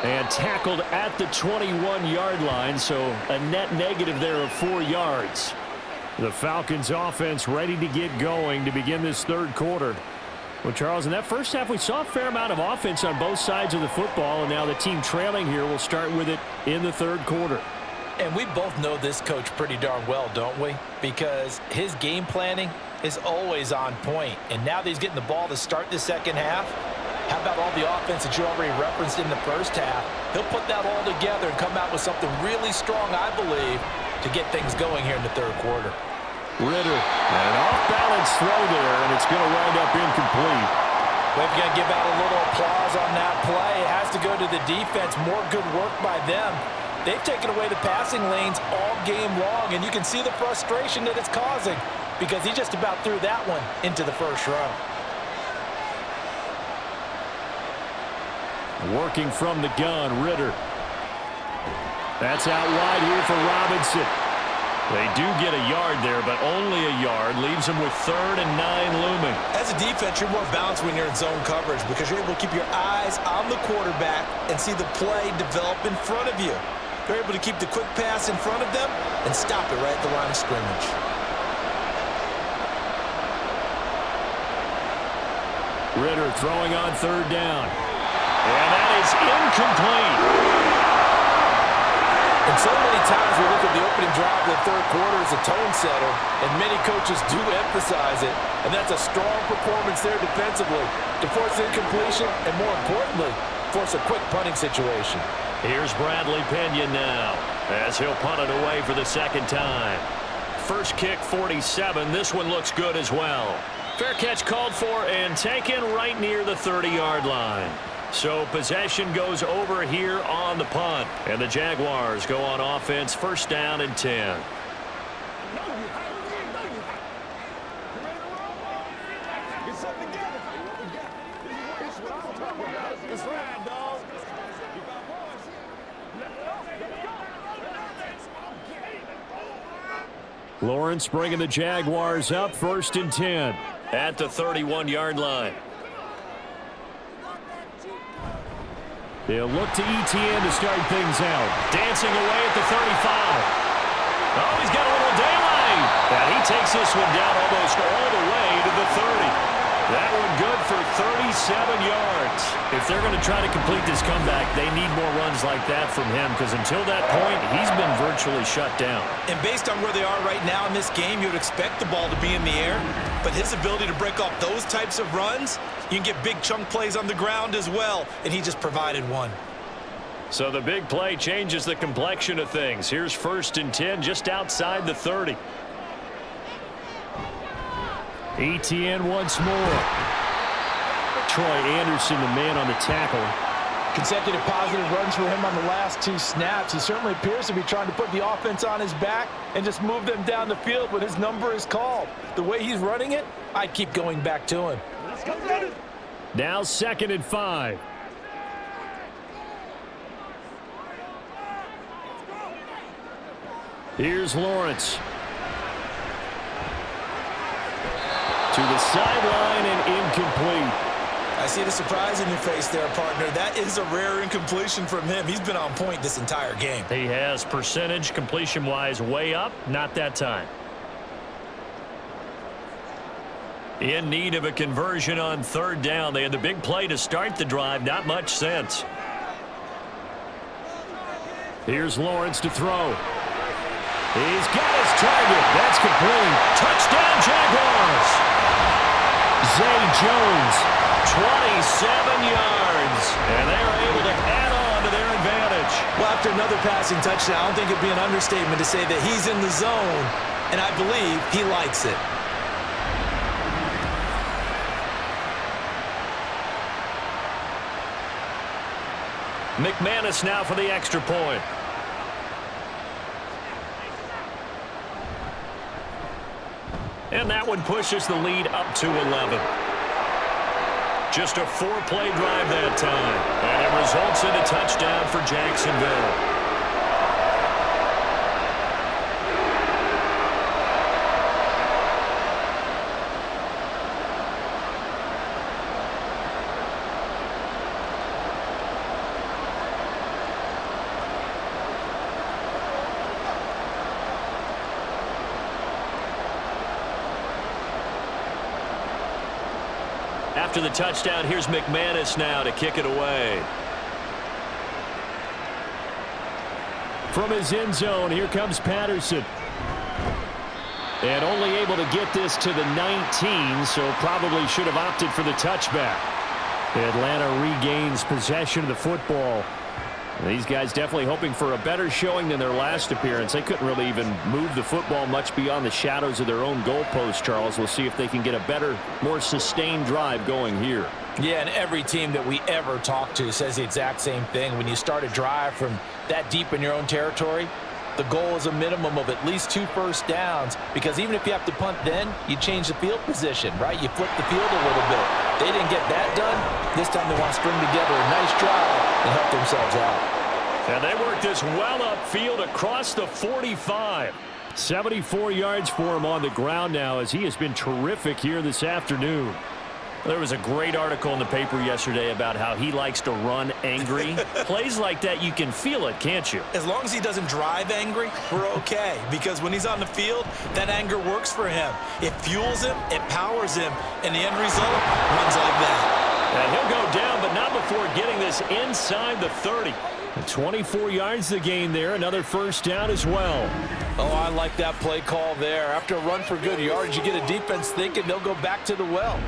And tackled at the 21-yard line, so a net negative there of 4 yards. The Falcons offense ready to get going to begin this third quarter. Well, Charles, in that first half, we saw a fair amount of offense on both sides of the football, and now the team trailing here will start with it in the third quarter. And we both know this coach pretty darn well, don't we? Because his game planning is always on point. And now that he's getting the ball to start the second half, how about all the offense that you already referenced in the first half? He'll put that all together and come out with something really strong, I believe, to get things going here in the third quarter. Ritter, an off-balance throw there, and it's going to wind up incomplete. We've got to give out a little applause on that play. It has to go to the defense. More good work by them. They've taken away the passing lanes all game long, and you can see the frustration that it's causing because he just about threw that one into the first row. Working from the gun, Ritter. That's out wide here for Robinson. They do get a yard there, but only a yard. Leaves them with 3rd and 9 looming. As a defense, you're more balanced when you're in zone coverage because you're able to keep your eyes on the quarterback and see the play develop in front of you. They're able to keep the quick pass in front of them and stop it right at the line of scrimmage. Ritter throwing on 3rd down. And that is incomplete. And so many times we look at the opening drive of the third quarter as a tone setter, and many coaches do emphasize it, and that's a strong performance there defensively to force incompletion and, more importantly, force a quick punting situation. Here's Bradley Pinion now as he'll punt it away for the second time. First kick 47. This one looks good as well. Fair catch called for and taken right near the 30-yard line. So possession goes over here on the punt. And the Jaguars go on offense, 1st down and 10. Lawrence bringing the Jaguars up, 1st and 10. At the 31-yard line. They'll look to ETN to start things out. Dancing away at the 35. Oh, he's got a little daylight. And he takes this one down almost all the way to the 30. That one good for 37 yards. If they're going to try to complete this comeback, they need more runs like that from him because until that point, he's been virtually shut down. And based on where they are right now in this game, you would expect the ball to be in the air. But his ability to break off those types of runs, you can get big chunk plays on the ground as well, and he just provided one. So the big play changes the complexion of things. Here's 1st and 10 just outside the 30. ETN once more. Troy Anderson, the man on the tackle. Consecutive positive runs for him on the last 2 snaps. He certainly appears to be trying to put the offense on his back and just move them down the field when his number is called. The way he's running it, I'd keep going back to him. Now 2nd and 5. Here's Lawrence. To the sideline and incomplete. I see the surprise in your face there, partner. That is a rare incompletion from him. He's been on point this entire game. He has percentage completion-wise way up. Not that time. In need of a conversion on third down. They had the big play to start the drive. Not much sense. Here's Lawrence to throw. He's got his target. That's complete. Touchdown, Jaguars. Zay Jones. 27 yards. And they are able to add on to their advantage. Well, after another passing touchdown, I don't think it'd be an understatement to say that he's in the zone, and I believe he likes it. McManus now for the extra point. And that one pushes the lead up to 11. Just a 4-play drive that time. And it results in a touchdown for Jacksonville. After the touchdown, here's McManus now to kick it away. From his end zone, here comes Patterson. And only able to get this to the 19, so probably should have opted for the touchback. Atlanta regains possession of the football. These guys definitely hoping for a better showing than their last appearance. They couldn't really even move the football much beyond the shadows of their own goalpost, Charles. We'll see if they can get a better, more sustained drive going here. Yeah, and every team that we ever talk to says the exact same thing. When you start a drive from that deep in your own territory, the goal is a minimum of at least 2 first downs, because even if you have to punt then, you change the field position, right? You flip the field a little bit. They didn't get that done. This time they want to string together a nice drive and help themselves out. And they work this well upfield across the 45. 74 yards for him on the ground now, as he has been terrific here this afternoon. There was a great article in the paper yesterday about how he likes to run angry. Plays like that, you can feel it, can't you? As long as he doesn't drive angry, we're okay. Because when he's on the field, that anger works for him. It fuels him, it powers him, and the end result runs like that. And he'll go down, but not before getting this inside the 30. 24 yards the gain there. Another first down as well. Oh, I like that play call there. After a run for good yards, you get a defense thinking they'll go back to the well.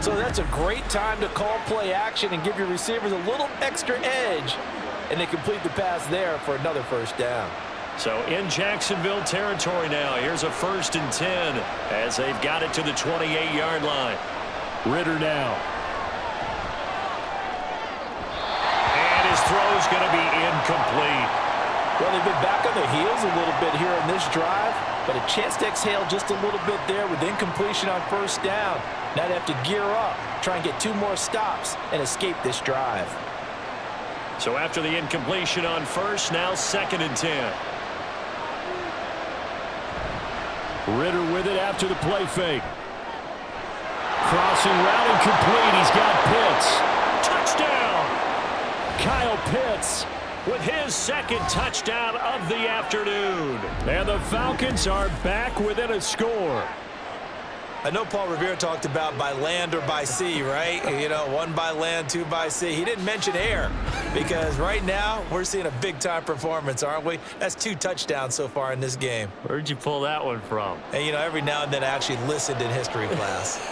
So that's a great time to call play action and give your receivers a little extra edge. And they complete the pass there for another first down. So in Jacksonville territory now, here's a 1st and 10 as they've got it to the 28-yard line. Ritter now. And his throw's going to be incomplete. Well, they've been back on their heels a little bit here in this drive, but a chance to exhale just a little bit there with incompletion on first down. Now they have to gear up, try and get 2 more stops, and escape this drive. So after the incompletion on first, now 2nd and 10. Ritter with it after the play fake. Crossing route and complete. He's got Pitts. Touchdown! Kyle Pitts with his 2nd touchdown of the afternoon. And the Falcons are back within a score. I know Paul Revere talked about by land or by sea, right? You know, 1 by land, 2 by sea. He didn't mention air, because right now we're seeing a big-time performance, aren't we? That's 2 touchdowns so far in this game. Where'd you pull that one from? And, you know, every now and then I actually listened in history class.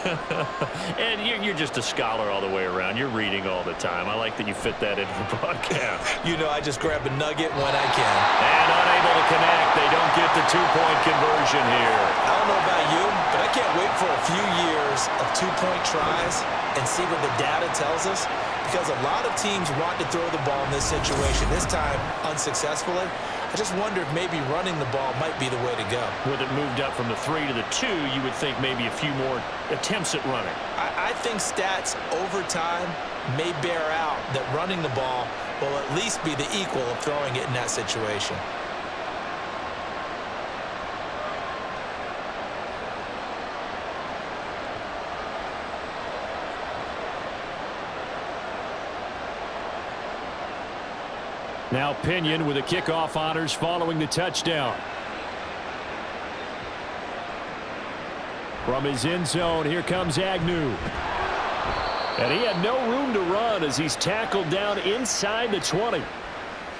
And you're just a scholar all the way around. You're reading all the time. I like that you fit that into the broadcast. You know, I just grab a nugget when I can. And unable to connect. They don't get the 2-point conversion here. I don't know about you, but I can't wait for a few years of 2-point tries and see what the data tells us, because a lot of teams want to throw the ball in this situation. This time, unsuccessfully. I just wonder if maybe running the ball might be the way to go. With it moved up from the 3 to the 2, you would think maybe a few more attempts at running. I think stats over time may bear out that running the ball will at least be the equal of throwing it in that situation. Now Pinion with the kickoff honors following the touchdown. From his end zone, here comes Agnew. And he had no room to run as he's tackled down inside the 20.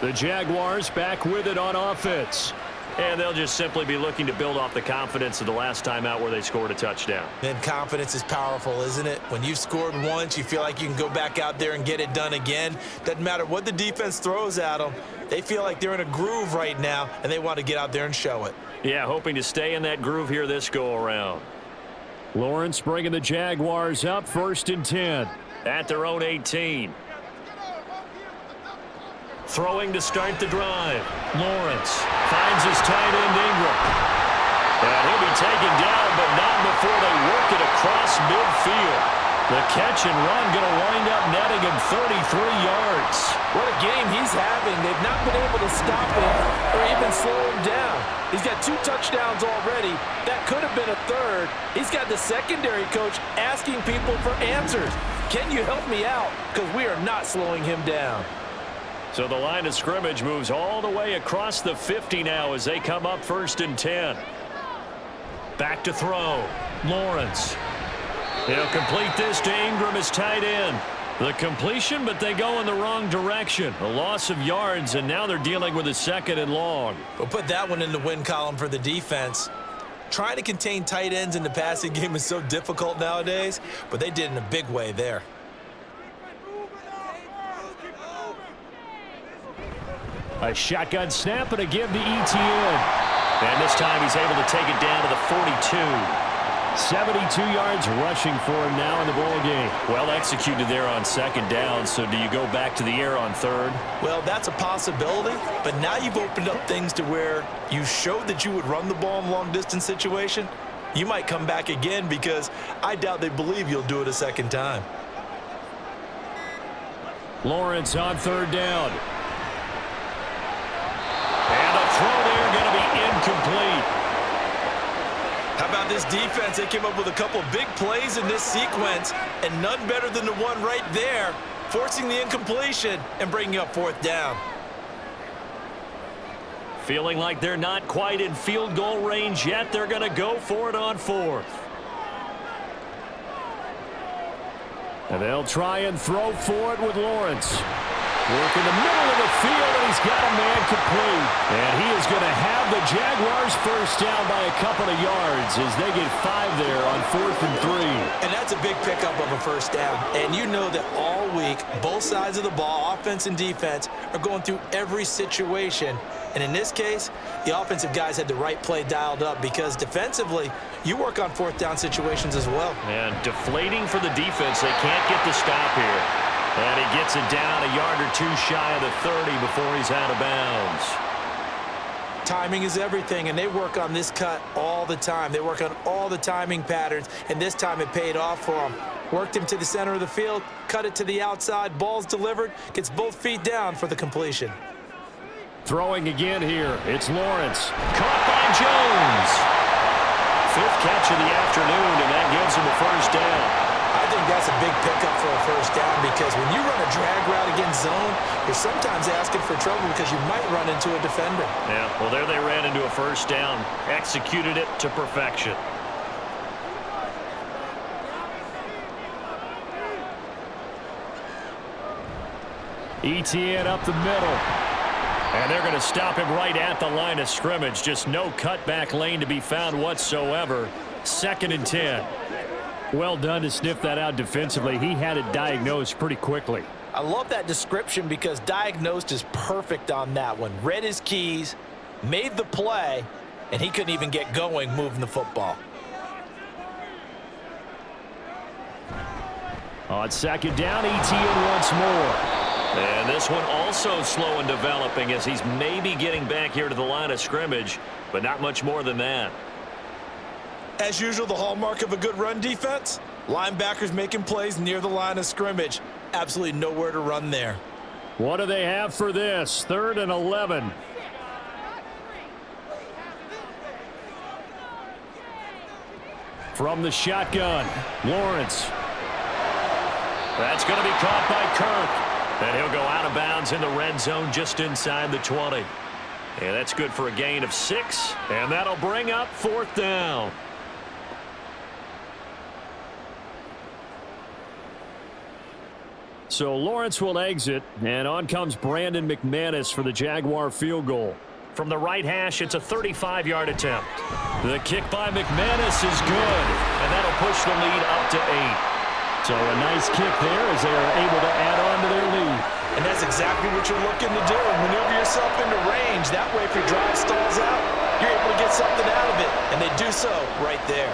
The Jaguars back with it on offense. And they'll just simply be looking to build off the confidence of the last time out where they scored a touchdown. And confidence is powerful, isn't it? When you've scored once, you feel like you can go back out there and get it done again. Doesn't matter what the defense throws at them. They feel like they're in a groove right now, and they want to get out there and show it. Yeah, hoping to stay in that groove here this go-around. Lawrence bringing the Jaguars up 1st and 10. At their own 18. Throwing to start the drive. Lawrence finds his tight end Ingram. And he'll be taken down, but not before they work it across midfield. The catch and run going to wind up netting him 33 yards. What a game he's having. They've not been able to stop him or even slow him down. He's got 2 touchdowns already. That could have been a third. He's got the secondary coach asking people for answers. Can you help me out? Because we are not slowing him down. So the line of scrimmage moves all the way across the 50 now as they come up 1st and 10. Back to throw. Lawrence. He'll complete this to Ingram, his tight end. The completion, but they go in the wrong direction. A loss of yards, and now they're dealing with a 2nd and long. We'll put that one in the win column for the defense. Trying to contain tight ends in the passing game is so difficult nowadays, but they did in a big way there. A shotgun snap and a give to ETN. And this time he's able to take it down to the 42. 72 yards rushing for him now in the ball game. Well executed there on 2nd down, so do you go back to the air on 3rd? Well, that's a possibility, but now you've opened up things to where you showed that you would run the ball in long-distance situation. You might come back again because I doubt they believe you'll do it a 2nd time. Lawrence on 3rd down. And a throw there going to be incomplete. How about this defense? They came up with a couple of big plays in this sequence, and none better than the one right there, forcing the incompletion and bringing up 4th down. Feeling like they're not quite in field goal range yet. They're going to go for it on 4th. And they'll try and throw for it with Lawrence. Work in the middle of the field, and he's got a man complete. And he is going to have the Jaguars 1st down by a couple of yards as they get 5 there on 4th and 3. And that's a big pickup of a 1st down. And you know that all week, both sides of the ball, offense and defense, are going through every situation. And in this case, the offensive guys had the right play dialed up because defensively, you work on 4th down situations as well. And deflating for the defense. They can't get the stop here. And he gets it down a yard or 2 shy of the 30 before he's out of bounds. Timing is everything, and they work on this cut all the time. They work on all the timing patterns, and this time it paid off for them. Worked him to the center of the field, cut it to the outside, ball's delivered, gets both feet down for the completion. Throwing again here, it's Lawrence. Caught by Jones. 5th catch of the afternoon, and that gives him a 1st down. I think that's a big pickup for a 1st down because when you run a drag route against zone, you're sometimes asking for trouble because you might run into a defender. Yeah, well, there they ran into a 1st down. Executed it to perfection. ETN up the middle. And they're going to stop him right at the line of scrimmage. Just no cutback lane to be found whatsoever. 2nd and 10. Well done to sniff that out defensively. He had it diagnosed pretty quickly. I love that description because diagnosed is perfect on that one. Read his keys, made the play, and he couldn't even get going moving the football. On 2nd down, ETN once more. And this one also slow in developing as he's maybe getting back here to the line of scrimmage, but not much more than that. As usual, the hallmark of a good run defense, linebackers making plays near the line of scrimmage. Absolutely nowhere to run there. What do they have for this? 3rd and 11. From the shotgun, Lawrence. That's going to be caught by Kirk. And he'll go out of bounds in the red zone just inside the 20. And that's good for a gain of 6. And that'll bring up 4th down. So Lawrence will exit, and on comes Brandon McManus for the Jaguar field goal. From the right hash, it's a 35-yard attempt. The kick by McManus is good, and that'll push the lead up to 8. So a nice kick there as they are able to add on to their lead. And that's exactly what you're looking to do. Maneuver yourself into range. That way, if your drive stalls out, you're able to get something out of it. And they do so right there.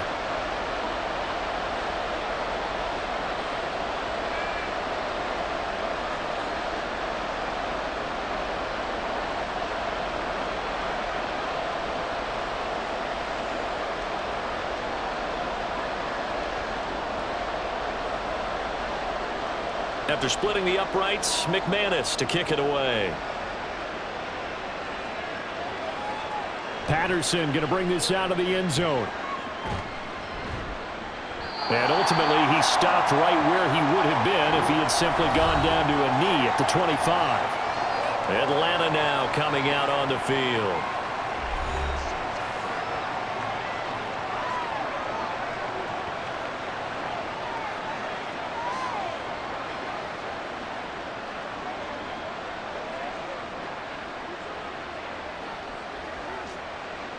After splitting the uprights, McManus to kick it away. Patterson going to bring this out of the end zone. And ultimately, he stopped right where he would have been if he had simply gone down to a knee at the 25. Atlanta now coming out on the field.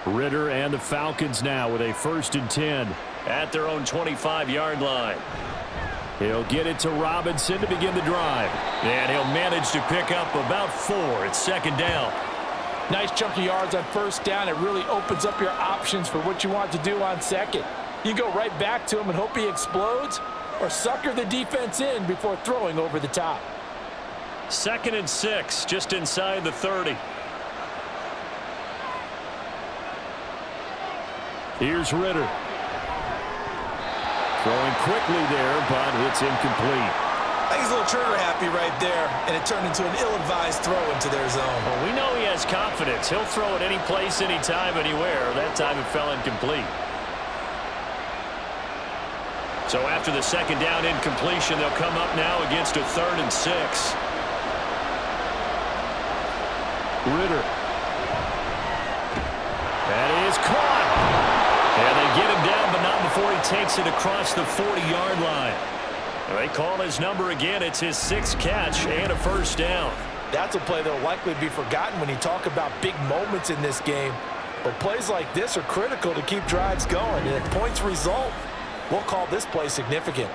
Ritter and the Falcons now with a 1st and 10. At their own 25-yard line. He'll get it to Robinson to begin the drive. And he'll manage to pick up about 4. It's 2nd down. Nice chunk of yards on 1st down. It really opens up your options for what you want to do on 2nd. You go right back to him and hope he explodes, or sucker the defense in before throwing over the top. 2nd and 6, just inside the 30. Here's Ritter. Throwing quickly there, but it's incomplete. I think he's a little trigger happy right there, and it turned into an ill-advised throw into their zone. Well, we know he has confidence. He'll throw it any place, anytime, anywhere. That time it fell incomplete. So after the 2nd down incompletion, they'll come up now against a 3rd and 6. Ritter. That is caught. And they get him down, but not before he takes it across the 40-yard line. They call his number again. It's his 6th catch and a 1st down. That's a play that will likely be forgotten when you talk about big moments in this game. But plays like this are critical to keep drives going. And if points result, we'll call this play significant.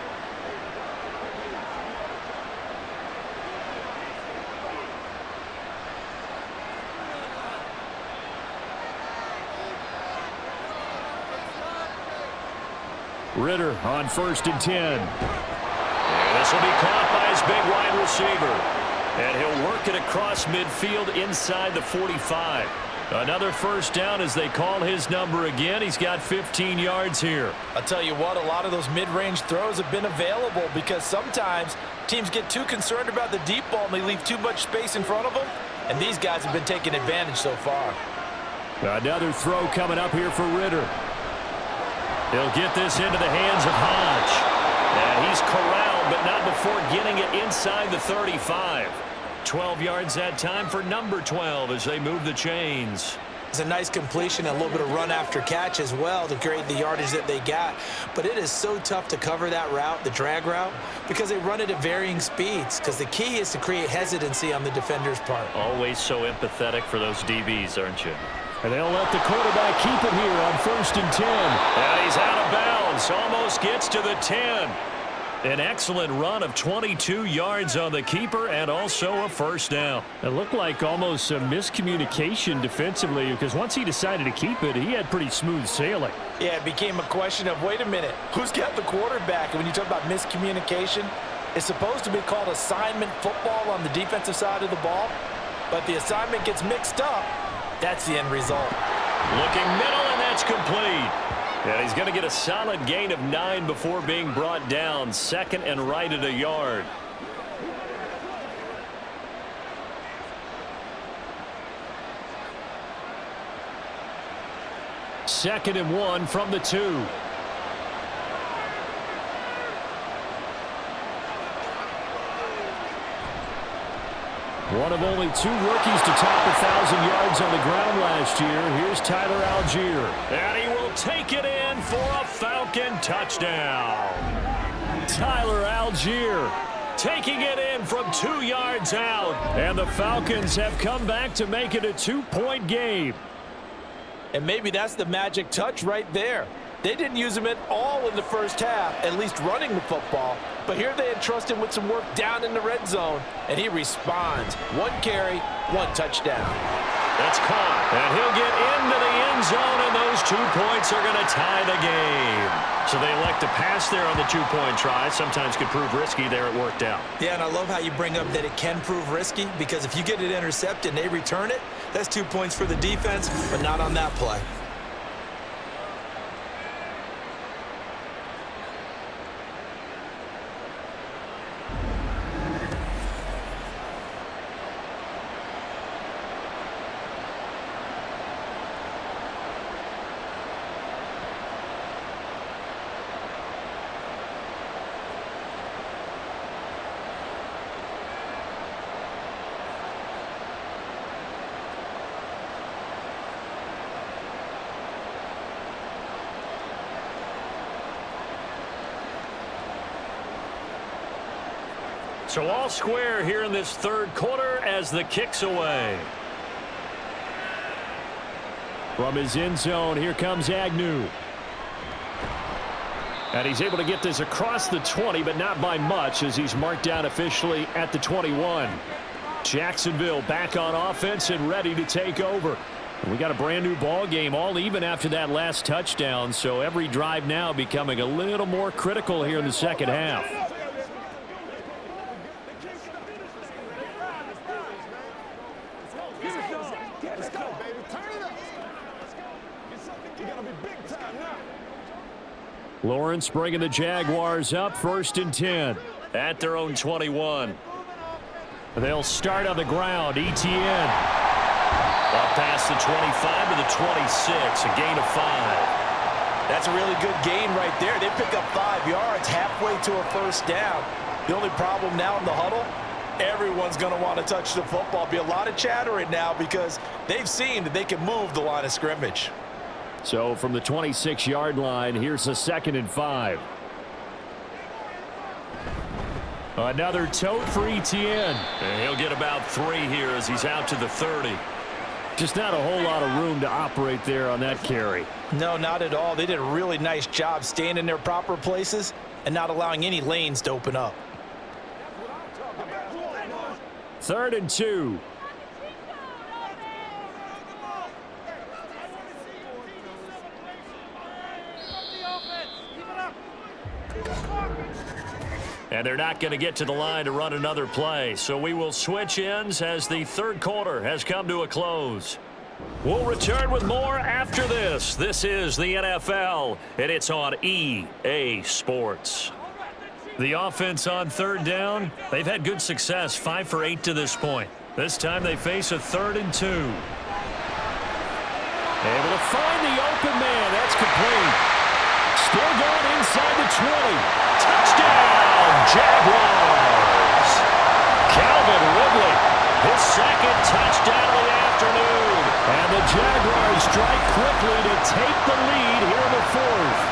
Ritter on 1st and 10. And this will be caught by his big wide receiver. And he'll work it across midfield inside the 45. Another 1st down as they call his number again. He's got 15 yards here. I'll tell you what, a lot of those mid-range throws have been available because sometimes teams get too concerned about the deep ball and they leave too much space in front of them. And these guys have been taking advantage so far. Another throw coming up here for Ritter. He'll get this into the hands of Hodge. And he's corralled, but not before getting it inside the 35. 12 yards that time for number 12 as they move the chains. It's a nice completion, a little bit of run after catch as well to create the yardage that they got. But it is so tough to cover that route, the drag route, because they run it at varying speeds. Because the key is to create hesitancy on the defender's part. Always so empathetic for those DBs, aren't you? And they'll let the quarterback keep it here on 1st and 10. And he's out of bounds. Almost gets to the 10. An excellent run of 22 yards on the keeper and also a 1st down. It looked like almost a miscommunication defensively because once he decided to keep it, he had pretty smooth sailing. Yeah, it became a question of, wait a minute, who's got the quarterback? And when you talk about miscommunication, it's supposed to be called assignment football on the defensive side of the ball. But the assignment gets mixed up. That's the end result. Looking middle, and that's complete. And he's going to get a solid gain of 9 before being brought down. 2nd and right at a yard. Second and 1 from the 2. One of only 2 rookies to top 1,000 yards on the ground last year. Here's Tyler Algier. And he will take it in for a Falcon touchdown. Tyler Algier Taking it in from 2 yards out. And the Falcons have come back to make it a 2-point game. And maybe that's the magic touch right there. They didn't use him at all in the first half, at least running the football. But here they entrust him with some work down in the red zone, and he responds. 1 carry, 1 touchdown. That's caught. And he'll get into the end zone, and those 2 points are going to tie the game. So they elect to pass there on the 2-point try. Sometimes could prove risky. There it worked out. Yeah, and I love how you bring up that it can prove risky, because if you get it intercepted and they return it, that's 2 points for the defense, but not on that play. So all square here in this 3rd quarter as the kick's away. From his end zone, here comes Agnew. And he's able to get this across the 20, but not by much, as he's marked down officially at the 21. Jacksonville back on offense and ready to take over. And we got a brand new ball game, all even after that last touchdown, so every drive now becoming a little more critical here in the second half. Lawrence bringing the Jaguars up, 1st and 10. At their own 21. They'll start on the ground. ETN. Up past the 25 to the 26, a gain of 5. That's a really good gain right there. They pick up 5 yards halfway to a 1st down. The only problem now in the huddle, everyone's going to want to touch the football. Be a lot of chatter right now because they've seen that they can move the line of scrimmage. So from the 26-yard line, here's a 2nd and 5. Another tote for ETN. And he'll get about 3 here as he's out to the 30. Just not a whole lot of room to operate there on that carry. No, not at all. They did a really nice job staying in their proper places and not allowing any lanes to open up. 3rd and 2. And they're not going to get to the line to run another play. So we will switch ends as the 3rd quarter has come to a close. We'll return with more after this. This is the NFL, and it's on EA Sports. The offense on 3rd down, they've had good success, 5 for 8 to this point. This time they face a 3rd and 2. Able to find the open man. That's complete. Still going inside the 20. Touchdown, Jaguars. Calvin Ridley, his 2nd touchdown of the afternoon. And the Jaguars strike quickly to take the lead here in the 4th.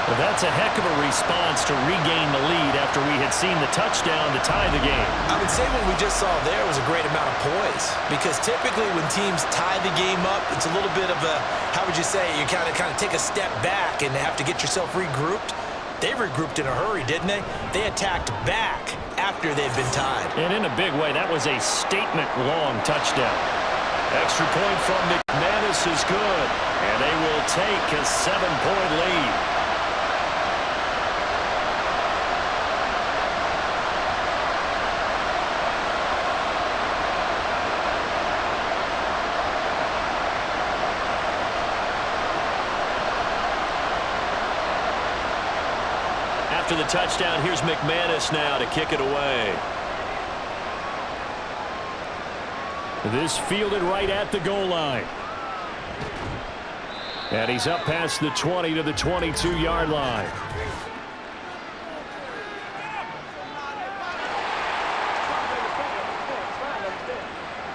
Well, that's a heck of a response to regain the lead after we had seen the touchdown to tie the game. I would say what we just saw there was a great amount of poise, because typically when teams tie the game up, it's a little bit of a, how would you say, you kind of take a step back and have to get yourself regrouped. They regrouped in a hurry, didn't they? They attacked back after they'd been tied. And in a big way, that was a statement-long touchdown. Extra point from McManus is good, and they will take a 7-point lead. After the touchdown, here's McManus now to kick it away. This fielded right at the goal line. And he's up past the 20 to the 22-yard line.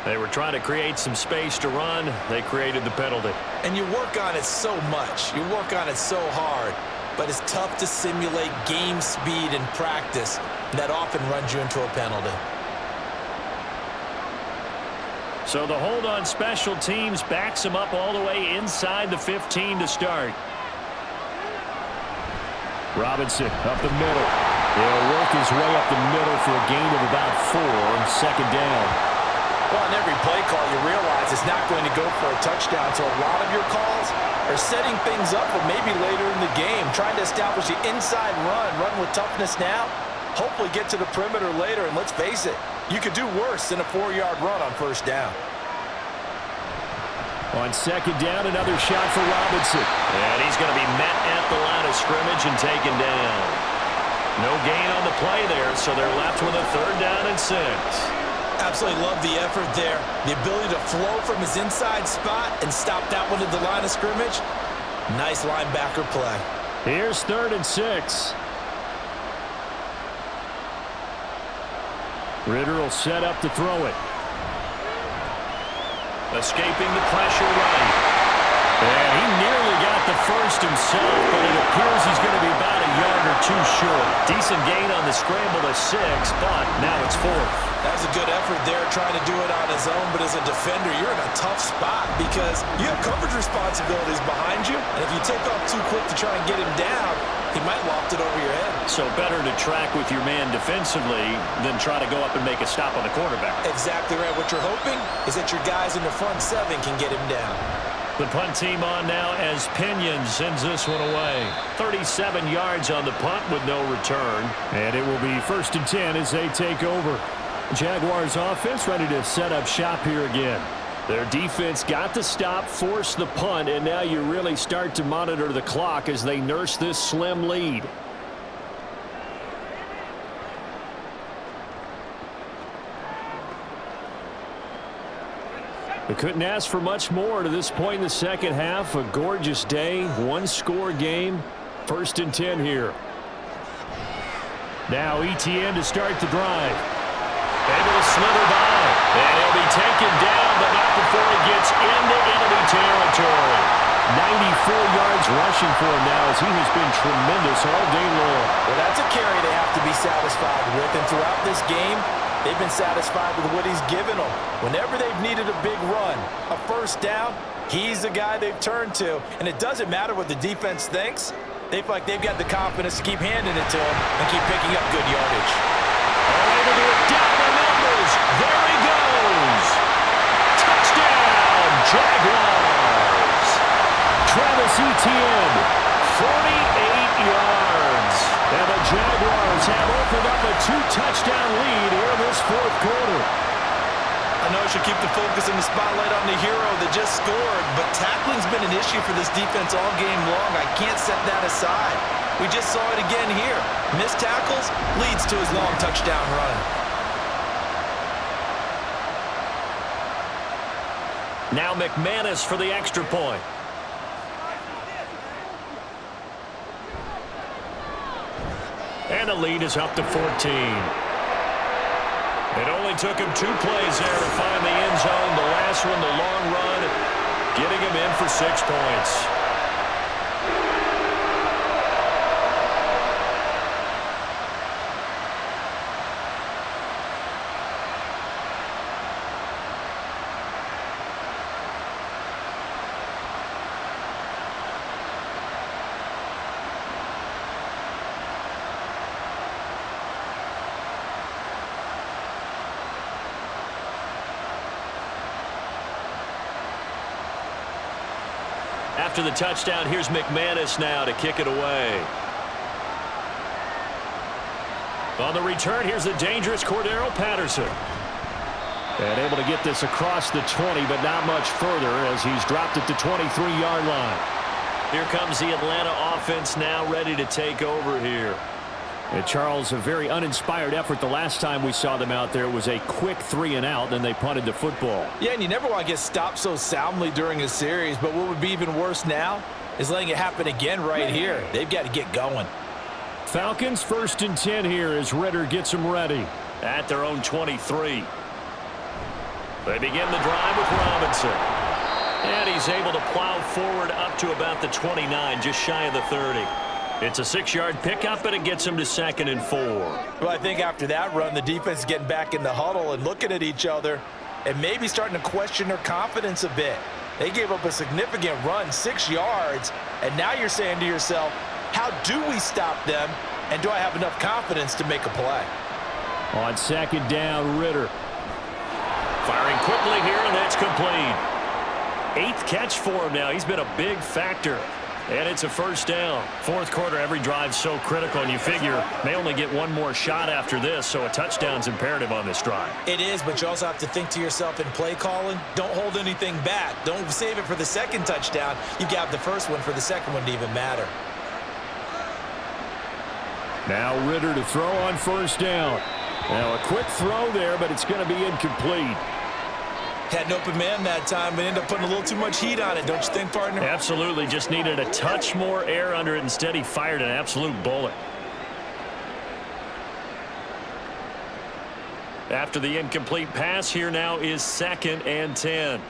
They were trying to create some space to run. They created the penalty. And you work on it so much. You work on it so hard. But it's tough to simulate game speed in practice. That often runs you into a penalty. So the hold on special teams backs him up all the way inside the 15 to start. Robinson up the middle. He'll work his way up the middle for a gain of about 4, second down. Well, on every play call, you realize it's not going to go for a touchdown, so a lot of your calls are setting things up for maybe later in the game, trying to establish the inside run with toughness now, hopefully get to the perimeter later, and let's face it, you could do worse than a 4-yard run on first down. On second down, another shot for Robinson. And he's going to be met at the line of scrimmage and taken down. No gain on the play there, so they're left with a 3rd down and 6. Absolutely love the effort there. The ability to flow from his inside spot and stop that one at the line of scrimmage. Nice linebacker play. Here's 3rd and 6. Ritter will set up to throw it. Escaping the pressure right. And he nearly got the first himself, but it appears he's going to be about a yard or 2 short. Decent gain on the scramble to 6, but now it's 4th. That was a good effort there, trying to do it on his own, but as a defender, you're in a tough spot because you have coverage responsibilities behind you, and if you take off too quick to try and get him down, he might loft it over your head. So better to track with your man defensively than try to go up and make a stop on the quarterback. Exactly right. What you're hoping is that your guys in the front 7 can get him down. The punt team on now as Pinion sends this one away. 37 yards on the punt with no return. And it will be 1st and 10 as they take over. Jaguars offense ready to set up shop here again. Their defense got the stop, forced the punt, and now you really start to monitor the clock as they nurse this slim lead. We couldn't ask for much more to this point in the second half. A gorgeous day, 1-score game. 1st and 10 here. Now ETN to start the drive. Able to slither by. And he'll be taken down, but not before he gets into enemy territory. 94 yards rushing for him now as he has been tremendous all day long. Well, that's a carry they have to be satisfied with, and throughout this game, they've been satisfied with what he's given them. Whenever they've needed a big run, a 1st down, he's the guy they've turned to. And it doesn't matter what the defense thinks. They feel like they've got the confidence to keep handing it to him and keep picking up good yardage. Able to it down the numbers. There he goes. Touchdown, Jaguars. Travis Etienne, 48 yards. and the Jaguars have opened up a 2-touchdown lead here in this 4th quarter. I know I should keep the focus and the spotlight on the hero that just scored, but tackling's been an issue for this defense all game long. I can't set that aside. We just saw it again here. Missed tackles leads to his long touchdown run. Now McManus for the extra point. And the lead is up to 14. It only took him 2 plays there to find the end zone. The last one, the long run, getting him in for 6 points. After the touchdown, here's McManus now to kick it away. On the return, here's the dangerous Cordero Patterson. And able to get this across the 20, but not much further as he's dropped at the 23-yard line. Here comes the Atlanta offense now ready to take over here. And Charles, a very uninspired effort the last time we saw them out there. It was a quick 3-and-out, then they punted the football. Yeah, and you never want to get stopped so soundly during a series, but what would be even worse now is letting it happen again right here. They've got to get going. Falcons 1st and 10 here as Ritter gets them ready. At their own 23. They begin the drive with Robinson. And he's able to plow forward up to about the 29, just shy of the 30. It's a 6-yard pickup, and it gets him to 2nd and 4. Well, I think after that run, the defense is getting back in the huddle and looking at each other and maybe starting to question their confidence a bit. They gave up a significant run, 6 yards, and now you're saying to yourself, how do we stop them, and do I have enough confidence to make a play? On 2nd down, Ritter. Firing quickly here, and that's complete. 8th catch for him now. He's been a big factor. And it's a 1st down. 4th quarter, every drive's so critical, and you figure they only get one more shot after this, so a touchdown's imperative on this drive. It is, but you also have to think to yourself in play calling, don't hold anything back. Don't save it for the 2nd touchdown. You got the 1st one for the 2nd one to even matter. Now Ritter to throw on 1st down. Now a quick throw there, but it's going to be incomplete. Had an open man that time, but ended up putting a little too much heat on it, don't you think, partner? Absolutely. Just needed a touch more air under it. Instead, he fired an absolute bullet. After the incomplete pass, here now is 2nd and 10.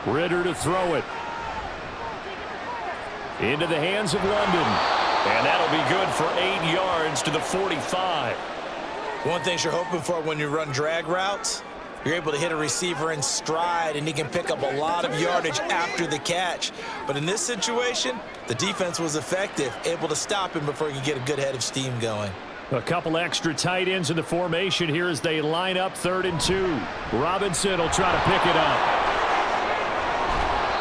Ritter to throw it. Into the hands of London. And that'll be good for 8 yards to the 45. One thing you're hoping for when you run drag routes, you're able to hit a receiver in stride, and he can pick up a lot of yardage after the catch. But in this situation, the defense was effective, able to stop him before he could get a good head of steam going. A couple extra tight ends in the formation here as they line up 3rd and 2. Robinson will try to pick it up.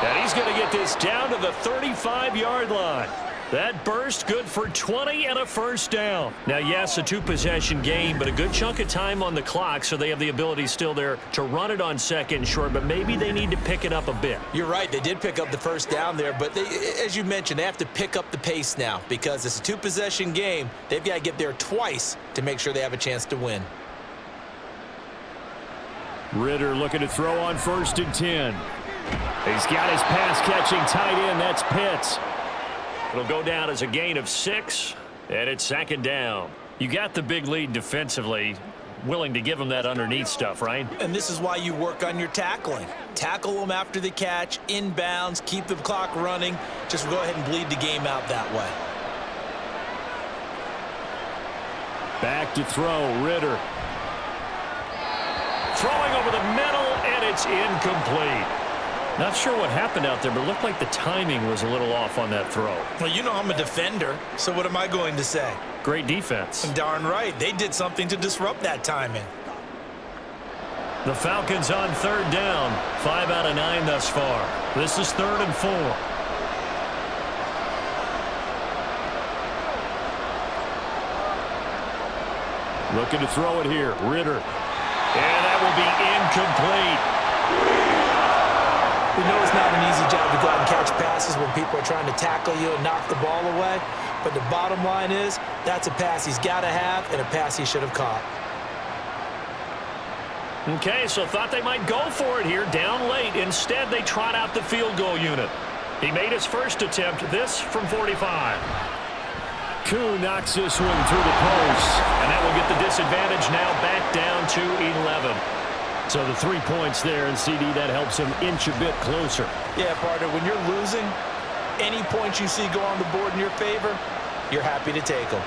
And he's going to get this down to the 35-yard line. That burst good for 20 and a 1st down. Now, yes, a 2-possession game, but a good chunk of time on the clock, so they have the ability still there to run it on 2nd and short, but maybe they need to pick it up a bit. You're right. They did pick up the 1st down there, but as you mentioned, they have to pick up the pace now because it's a 2-possession game. They've got to get there twice to make sure they have a chance to win. Ritter looking to throw on 1st and 10. He's got his pass-catching tight end. That's Pitts. It'll go down as a gain of 6, and it's 2nd down. You got the big lead defensively, willing to give them that underneath stuff, right? And this is why you work on your tackling. Tackle them after the catch, inbounds, keep the clock running. Just go ahead and bleed the game out that way. Back to throw, Ritter. Throwing over the middle, and it's incomplete. Not sure what happened out there, but it looked like the timing was a little off on that throw. Well, you know I'm a defender, so what am I going to say? Great defense. Darn right. They did something to disrupt that timing. The Falcons on 3rd down. 5 out of 9 thus far. This is 3rd and 4. Looking to throw it here, Ritter. And that will be incomplete. We know it's not an easy job to go out and catch passes when people are trying to tackle you and knock the ball away. But the bottom line is that's a pass he's got to have and a pass he should have caught. Okay, so thought they might go for it here down late. Instead, they trot out the field goal unit. He made his first attempt, this from 45. Koo knocks this one through the post. And that will get the disadvantage now back down to 11. So the 3 points there, and CD, that helps him inch a bit closer. Yeah, partner, when you're losing, any points you see go on the board in your favor, you're happy to take them.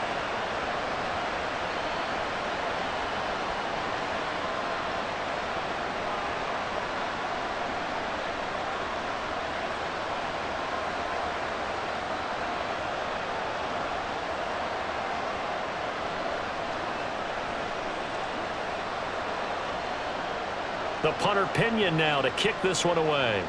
The punter Pinion now to kick this one away.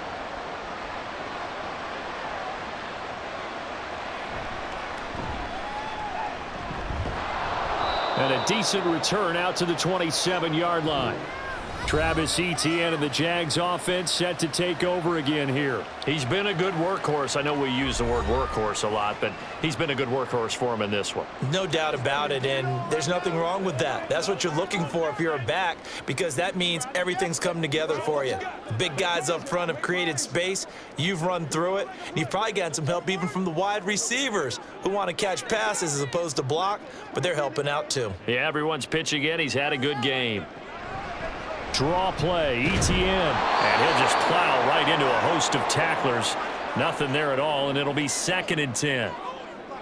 And a decent return out to the 27-yard line. Travis Etienne and the Jags offense set to take over again here. He's been a good workhorse. I know we use the word workhorse a lot, but he's been a good workhorse for him in this one. No doubt about it, and there's nothing wrong with that. That's what you're looking for if you're a back, because that means everything's come together for you. The big guys up front have created space. You've run through it, and you've probably gotten some help even from the wide receivers who want to catch passes as opposed to block, but they're helping out too. Yeah, everyone's pitching in. He's had a good game. Draw play, ETN. And he'll just plow right into a host of tacklers. Nothing there at all, and it'll be 2nd and 10.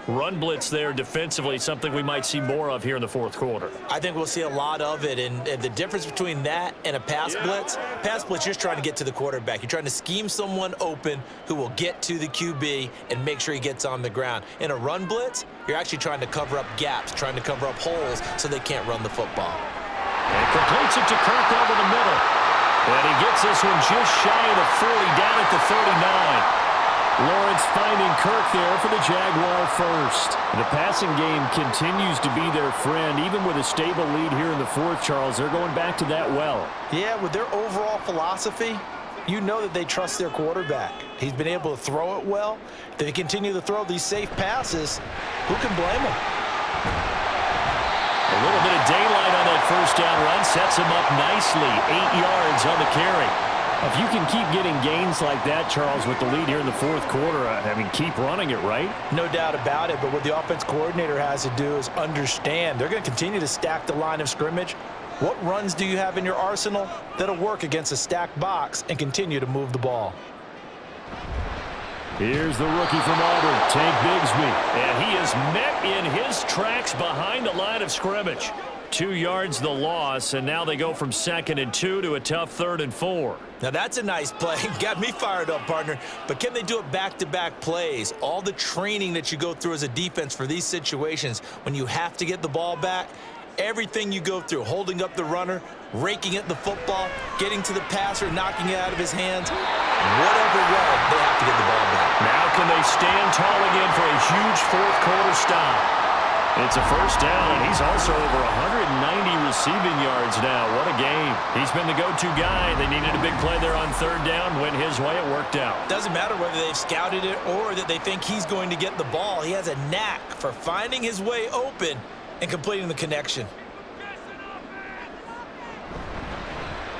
Run blitz there defensively, something we might see more of here in the fourth quarter. I think we'll see a lot of it, and the difference between that and a pass blitz, you're just trying to get to the quarterback. You're trying to scheme someone open who will get to the QB and make sure he gets on the ground. In a run blitz, you're actually trying to cover up gaps, trying to cover up holes so they can't run the football. And completes it to Kirk over the middle. And he gets this one just shy of the 40, down at the 39. Lawrence finding Kirk there for the Jaguar first. The passing game continues to be their friend. Even with a stable lead here in the fourth, Charles, they're going back to that well. Yeah, with their overall philosophy, you know that they trust their quarterback. He's been able to throw it well. If they continue to throw these safe passes, who can blame them? A little bit of daylight on that first down run sets him up nicely. 8 yards on the carry. If you can keep getting gains like that, Charles, with the lead here in the fourth quarter, I mean, keep running it, right? No doubt about it, but what the offense coordinator has to do is understand they're going to continue to stack the line of scrimmage. What runs do you have in your arsenal that'll work against a stacked box and continue to move the ball? Here's the rookie from Auburn, Tank Bigsby. And he is met in his tracks behind the line of scrimmage. 2 yards the loss, and now they go from 2nd and 2 to a tough 3rd and 4. Now that's a nice play. Got me fired up, partner. But can they do it back-to-back plays? All the training that you go through as a defense for these situations, when you have to get the ball back, everything you go through, holding up the runner, raking at the football, getting to the passer, knocking it out of his hands, whatever way, they have to get the ball back. Now can they stand tall again for a huge fourth quarter stop? It's a first down. He's also over 190 receiving yards now. What a game. He's been the go-to guy. They needed a big play there on 3rd down. Went his way. It worked out. Doesn't matter whether they've scouted it or that they think he's going to get the ball. He has a knack for finding his way open and completing the connection.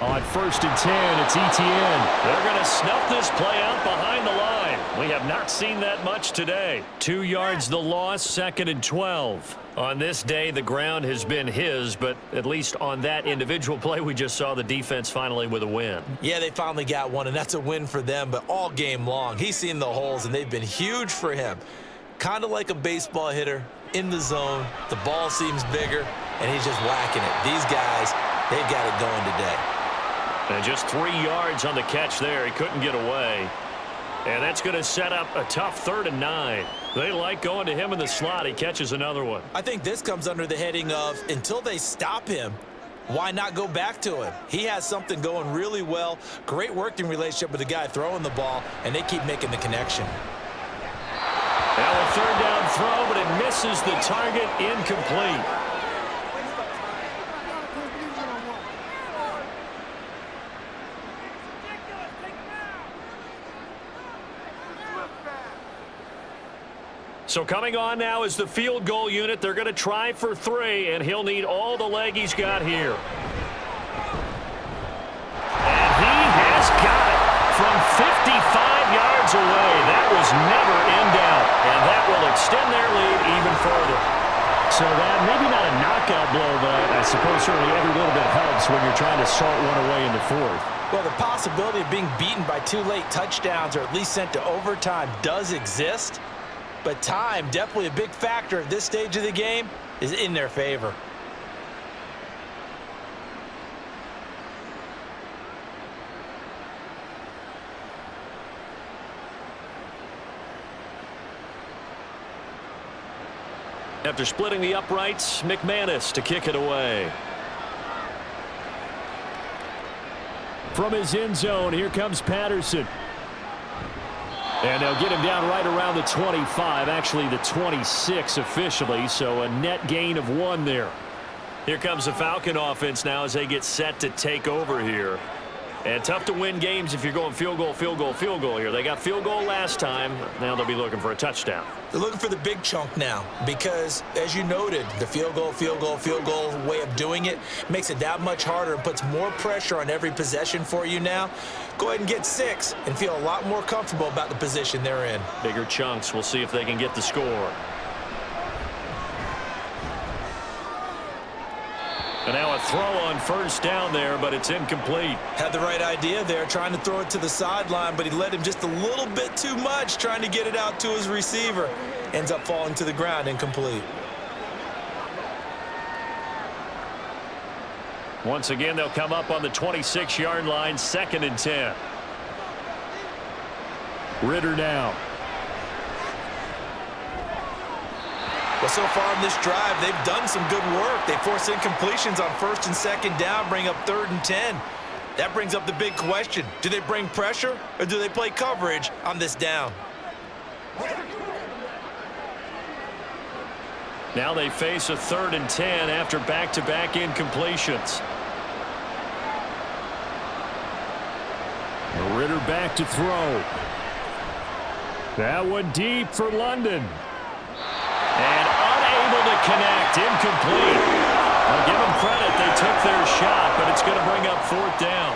On 1st and 10, it's ETN. They're going to snuff this play out behind the line. We have not seen that much today. 2 yards the loss, 2nd and 12. On this day, the ground has been his, but at least on that individual play, we just saw the defense finally with a win. Yeah, they finally got one, and that's a win for them, but all game long, he's seen the holes, and they've been huge for him. Kind of like a baseball hitter in the zone. The ball seems bigger, and he's just whacking it. These guys, they've got it going today. And just 3 yards on the catch there. He couldn't get away. And that's going to set up a tough 3rd and 9. They like going to him in the slot. He catches another one. I think this comes under the heading of until they stop him, why not go back to him? He has something going really well. Great working relationship with the guy throwing the ball, and they keep making the connection. Now a 3rd down throw, but it misses the target. Incomplete. So coming on now is the field goal unit. They're going to try for 3, and he'll need all the leg he's got here. And he has got it from 55 yards away. That was never in doubt, and that will extend their lead even further. So that maybe not a knockout blow, but I suppose certainly every little bit helps when you're trying to salt one away in the fourth. Well, the possibility of being beaten by 2 late touchdowns or at least sent to overtime does exist. But time, definitely a big factor at this stage of the game, is in their favor. After splitting the uprights, McManus to kick it away. From his end zone, here comes Patterson. And they'll get him down right around the 25, actually the 26 officially, so a net gain of 1 there. Here comes the Falcon offense now as they get set to take over here. And tough to win games if you're going field goal, field goal, field goal here. They got field goal last time. Now they'll be looking for a touchdown. They're looking for the big chunk now because, as you noted, the field goal, field goal, field goal way of doing it makes it that much harder and puts more pressure on every possession for you now. Go ahead and get 6 and feel a lot more comfortable about the position they're in. Bigger chunks. We'll see if they can get the score. And now a throw on first down there, but it's incomplete. Had the right idea there, trying to throw it to the sideline, but he led him just a little bit too much, trying to get it out to his receiver. Ends up falling to the ground, incomplete. Once again, they'll come up on the 26-yard line, 2nd and 10. Ritter now. Well, so far in this drive, they've done some good work. They force incompletions on 1st and 2nd down, bring up 3rd and 10. That brings up the big question. Do they bring pressure or do they play coverage on this down? Now they face a 3rd and 10 after back-to-back incompletions. Ritter back to throw. That one deep for London. And unable to connect, incomplete. I'll give them credit, they took their shot, but it's going to bring up 4th down.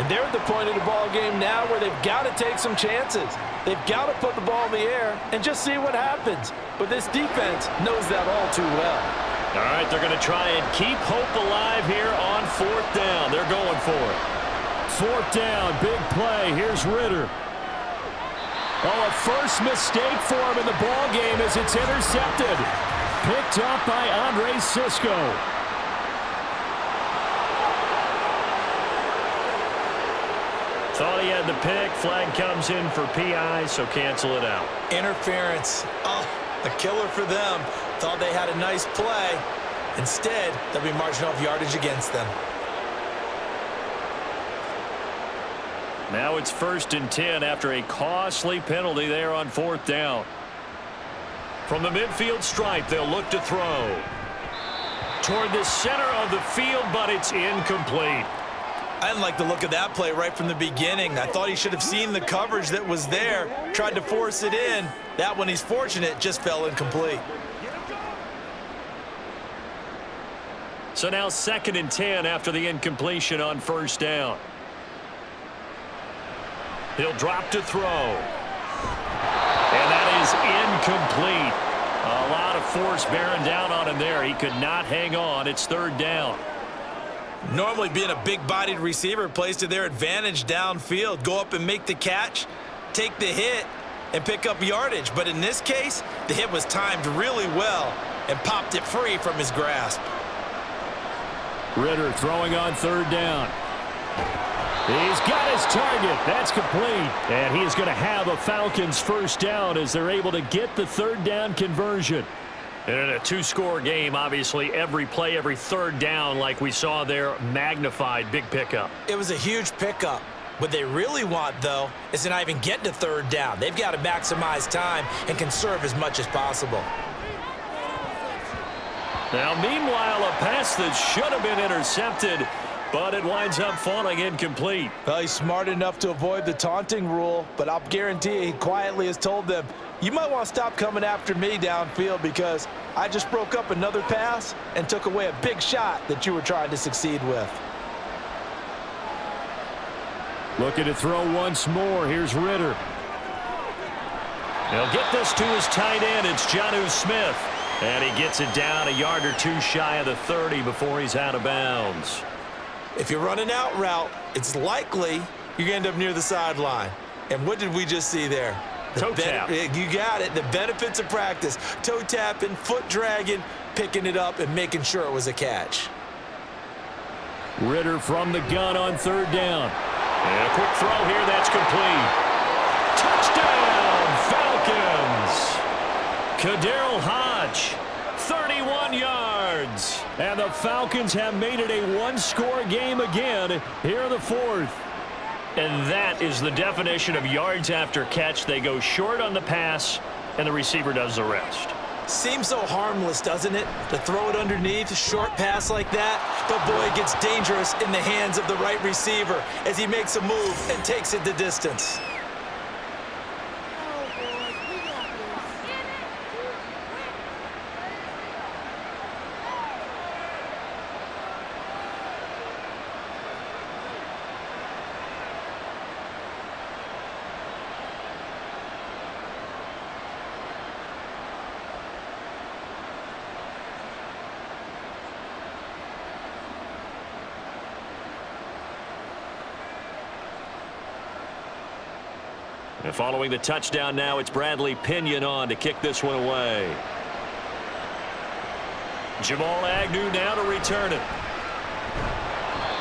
And they're at the point of the ball game now where they've got to take some chances. They've got to put the ball in the air and just see what happens. But this defense knows that all too well. All right, they're going to try and keep hope alive here on 4th down. They're going for it. 4th down, big play. Here's Ritter. Oh, a first mistake for him in the ball game as it's intercepted. Picked up by Andre Sisco. Thought he had the pick. Flag comes in for PI, so cancel it out. Interference. Oh, a killer for them. Thought they had a nice play. Instead, they'll be marching off yardage against them. Now it's 1st and 10 after a costly penalty there on 4th down. From the midfield stripe, they'll look to throw. Toward the center of the field, but it's incomplete. I didn't like the look of that play right from the beginning. I thought he should have seen the coverage that was there, tried to force it in. That one, he's fortunate, just fell incomplete. So now 2nd and 10 after the incompletion on 1st down. He'll drop to throw. And that is incomplete. A lot of force bearing down on him there. He could not hang on. It's 3rd down. Normally being a big-bodied receiver plays to their advantage downfield. Go up and make the catch, take the hit, and pick up yardage. But in this case, the hit was timed really well and popped it free from his grasp. Ritter throwing on 3rd down. He's got his target. That's complete. And he is going to have a Falcons 1st down as they're able to get the 3rd down conversion. And in a 2-score game, obviously, every play, every 3rd down, like we saw there, magnified, big pickup. It was a huge pickup. What they really want, though, is to not even get to 3rd down. They've got to maximize time and conserve as much as possible. Now, meanwhile, a pass that should have been intercepted, but it winds up falling incomplete. Well, he's smart enough to avoid the taunting rule, but I'll guarantee he quietly has told them, you might want to stop coming after me downfield because I just broke up another pass and took away a big shot that you were trying to succeed with. Looking to throw once more. Here's Ritter. They'll get this to his tight end. It's Jonnu Smith. And he gets it down a yard or two shy of the 30 before he's out of bounds. If you're running out route, it's likely you're going to end up near the sideline. And what did we just see there? Toe tap. You got it. The benefits of practice. Toe tapping, foot dragging, picking it up, and making sure it was a catch. Ritter from the gun on 3rd down. And a quick throw here. That's complete. Touchdown, Falcons. KhaDarel Hodge, 31 yards. And the Falcons have made it a 1-score game again here in the 4th. And that is the definition of yards after catch. They go short on the pass, and the receiver does the rest. Seems so harmless, doesn't it? To throw it underneath, a short pass like that. But boy, it gets dangerous in the hands of the right receiver as he makes a move and takes it the distance. And following the touchdown now, it's Bradley Pinion on to kick this one away. Jamal Agnew now to return it.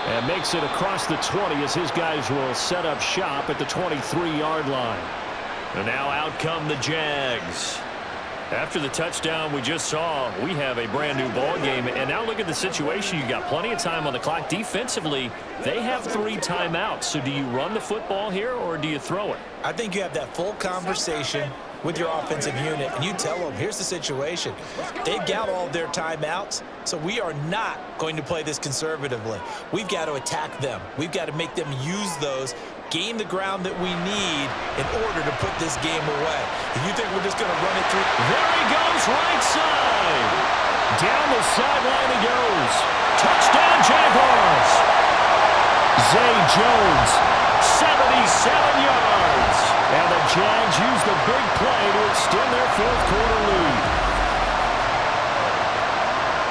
And makes it across the 20 as his guys will set up shop at the 23-yard line. And now out come the Jags. After the touchdown we just saw, we have a brand new ball game. And now look at the situation. You got plenty of time on the clock. Defensively, they have 3 timeouts. So do you run the football here or do you throw it? I think you have that full conversation with your offensive unit, and you tell them, here's the situation. They've got all their timeouts, so we are not going to play this conservatively. We've got to attack them. We've got to make them use those, gain the ground that we need in order to put this game away. If you think we're just going to run it through. There he goes, right side. Down the sideline he goes. Touchdown, Jaguars. Zay Jones, 77 yards. and the Jags use the big play to extend their fourth-quarter lead.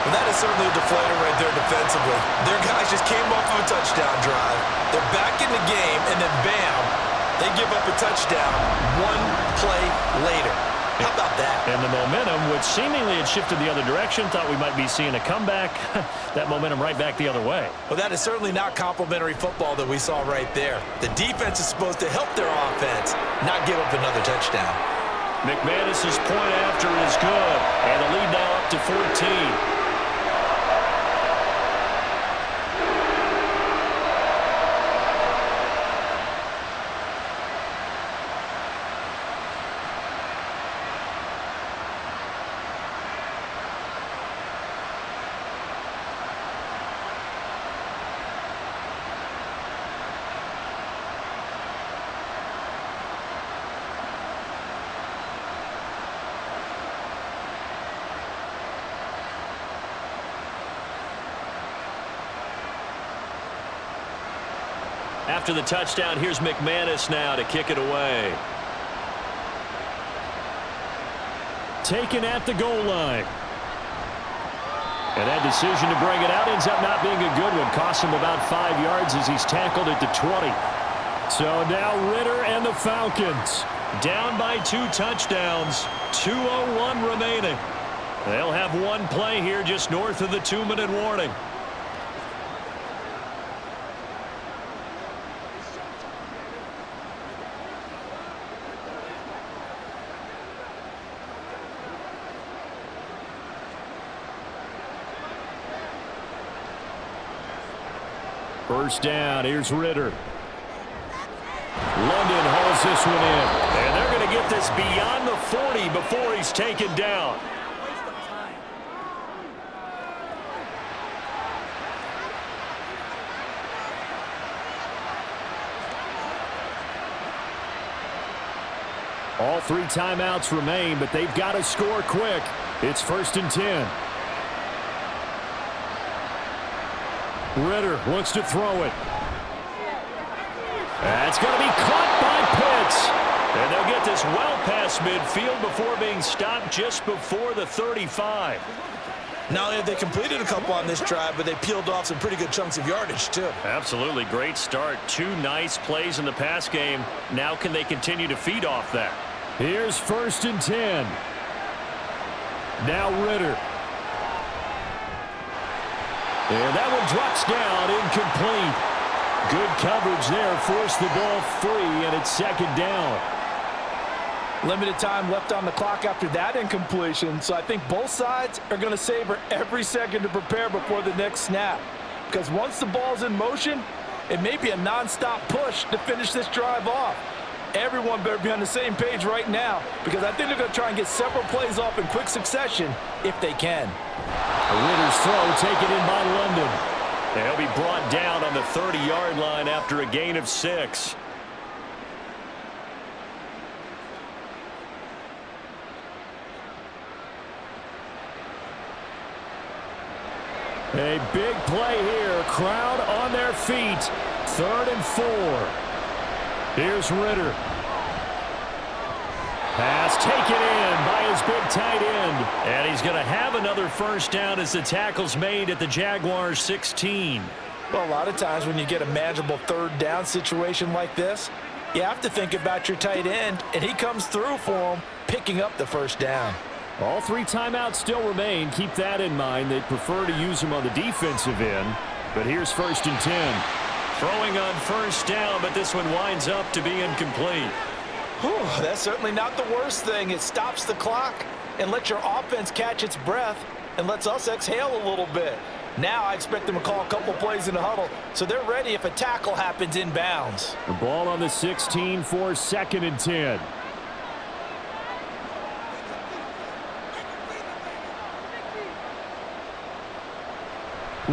Well, that is certainly a deflator right there defensively. Their guys just came off of a touchdown drive. They're back in the game, and then bam, they give up a touchdown 1 play later. How about that? And the momentum, which seemingly had shifted the other direction, thought we might be seeing a comeback. That momentum right back the other way. Well, that is certainly not complimentary football that we saw right there. The defense is supposed to help their offense, not give up another touchdown. McManus's point after is good, and the lead now up to 14. After the touchdown, here's McManus now to kick it away. Taken at the goal line. And that decision to bring it out ends up not being a good one. Costs him about 5 yards as he's tackled at the 20. So now Ritter and the Falcons down by 2 touchdowns. 2:01 remaining. They'll have one play here just north of the 2-minute warning. First down, here's Ritter. London hauls this one in. And they're going to get this beyond the 40 before he's taken down. All 3 timeouts remain, but they've got to score quick. It's 1st and 10. Ritter wants to throw it. That's going to be caught by Pitts. And they'll get this well past midfield before being stopped just before the 35. Not only have they completed a couple on this drive, but they peeled off some pretty good chunks of yardage, too. Absolutely. Great start. 2 nice plays in the pass game. Now can they continue to feed off that? Here's 1st and 10. Now Ritter. And that one drops down, incomplete. Good coverage there, forced the ball free, and it's 2nd down. Limited time left on the clock after that incompletion, so I think both sides are going to savor every second to prepare before the next snap. Because once the ball's in motion, it may be a nonstop push to finish this drive off. Everyone better be on the same page right now, because I think they're going to try and get several plays off in quick succession if they can. Ritter's throw taken in by London. And he'll be brought down on the 30-yard line after a gain of 6. A big play here. Crowd on their feet. 3rd and 4. Here's Ritter. Pass taken in by his big tight end. And he's going to have another first down as the tackle's made at the Jaguars 16. Well, a lot of times when you get a manageable 3rd down situation like this, You have to think about your tight end, and he comes through for him, picking up the first down. All 3 timeouts still remain. Keep that in mind. They'd prefer to use them on the defensive end. But here's 1st and 10. Throwing on first down, but this one winds up to be incomplete. Whew, that's certainly not the worst thing. It stops the clock and lets your offense catch its breath and lets us exhale a little bit. Now I expect them to call a couple plays in the huddle, so they're ready if a tackle happens inbounds. The ball on the 16 for 2nd and 10.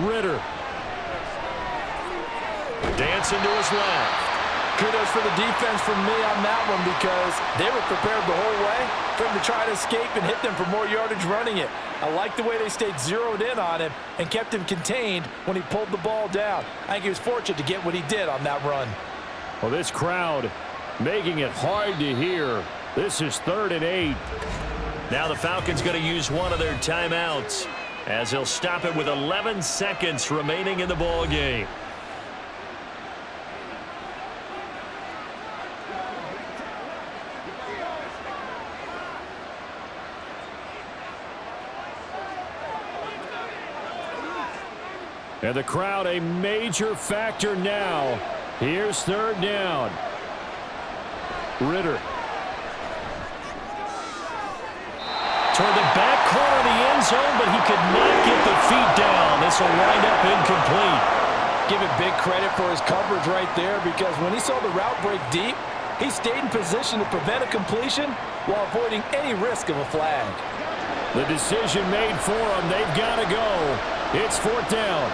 Ritter. Dancing to his left. Kudos for the defense from me on that one because they were prepared the whole way for him to try to escape and hit them for more yardage running it. I like the way they stayed zeroed in on him and kept him contained when he pulled the ball down. I think he was fortunate to get what he did on that run. Well, this crowd making it hard to hear. This is 3rd and 8. Now the Falcons going to use one of their timeouts as they'll stop it with 11 seconds remaining in the ball game. And the crowd a major factor now. Here's 3rd down. Ritter. Toward the back corner of the end zone, but he could not get the feet down. This will wind up incomplete. Give it big credit for his coverage right there because when he saw the route break deep, he stayed in position to prevent a completion while avoiding any risk of a flag. The decision made for him. They've got to go. It's 4th down.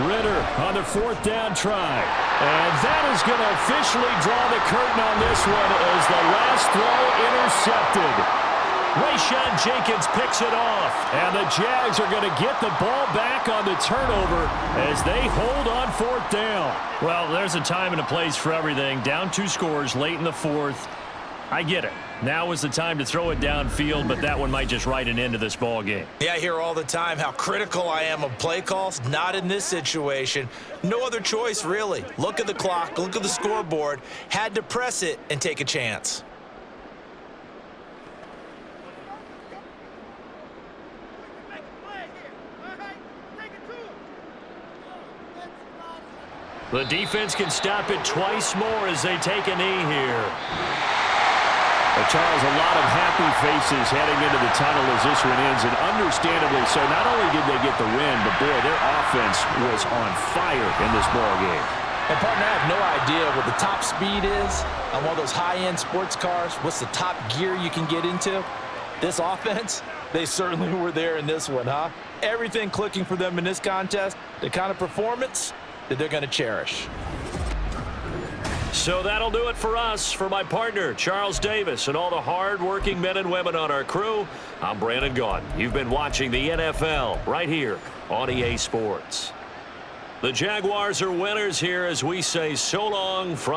Ritter on the 4th down try. And that is going to officially draw the curtain on this one as the last throw intercepted. Rayshawn Jenkins picks it off. And the Jags are going to get the ball back on the turnover as they hold on 4th down. Well, there's a time and a place for everything. Down 2 scores late in the 4th. I get it. Now is the time to throw it downfield, but that one might just write an end to this ball game. Yeah, I hear all the time how critical I am of play calls. Not in this situation. No other choice, really. Look at the clock. Look at the scoreboard. Had to press it and take a chance. The defense can stop it twice more as they take a knee here. Well, Charles, a lot of happy faces heading into the tunnel as this one ends, and understandably so. Not only did they get the win, but boy, their offense was on fire in this ball game. And partner, I have no idea what the top speed is on one of those high-end sports cars. What's the top gear you can get into? This offense, they certainly were there in this one, huh? Everything clicking for them in this contest, the kind of performance that they're going to cherish. So that'll do it for us. For my partner, Charles Davis, and all the hard-working men and women on our crew, I'm Brandon Gaudin. You've been watching the NFL right here on EA Sports. The Jaguars are winners here as we say so long from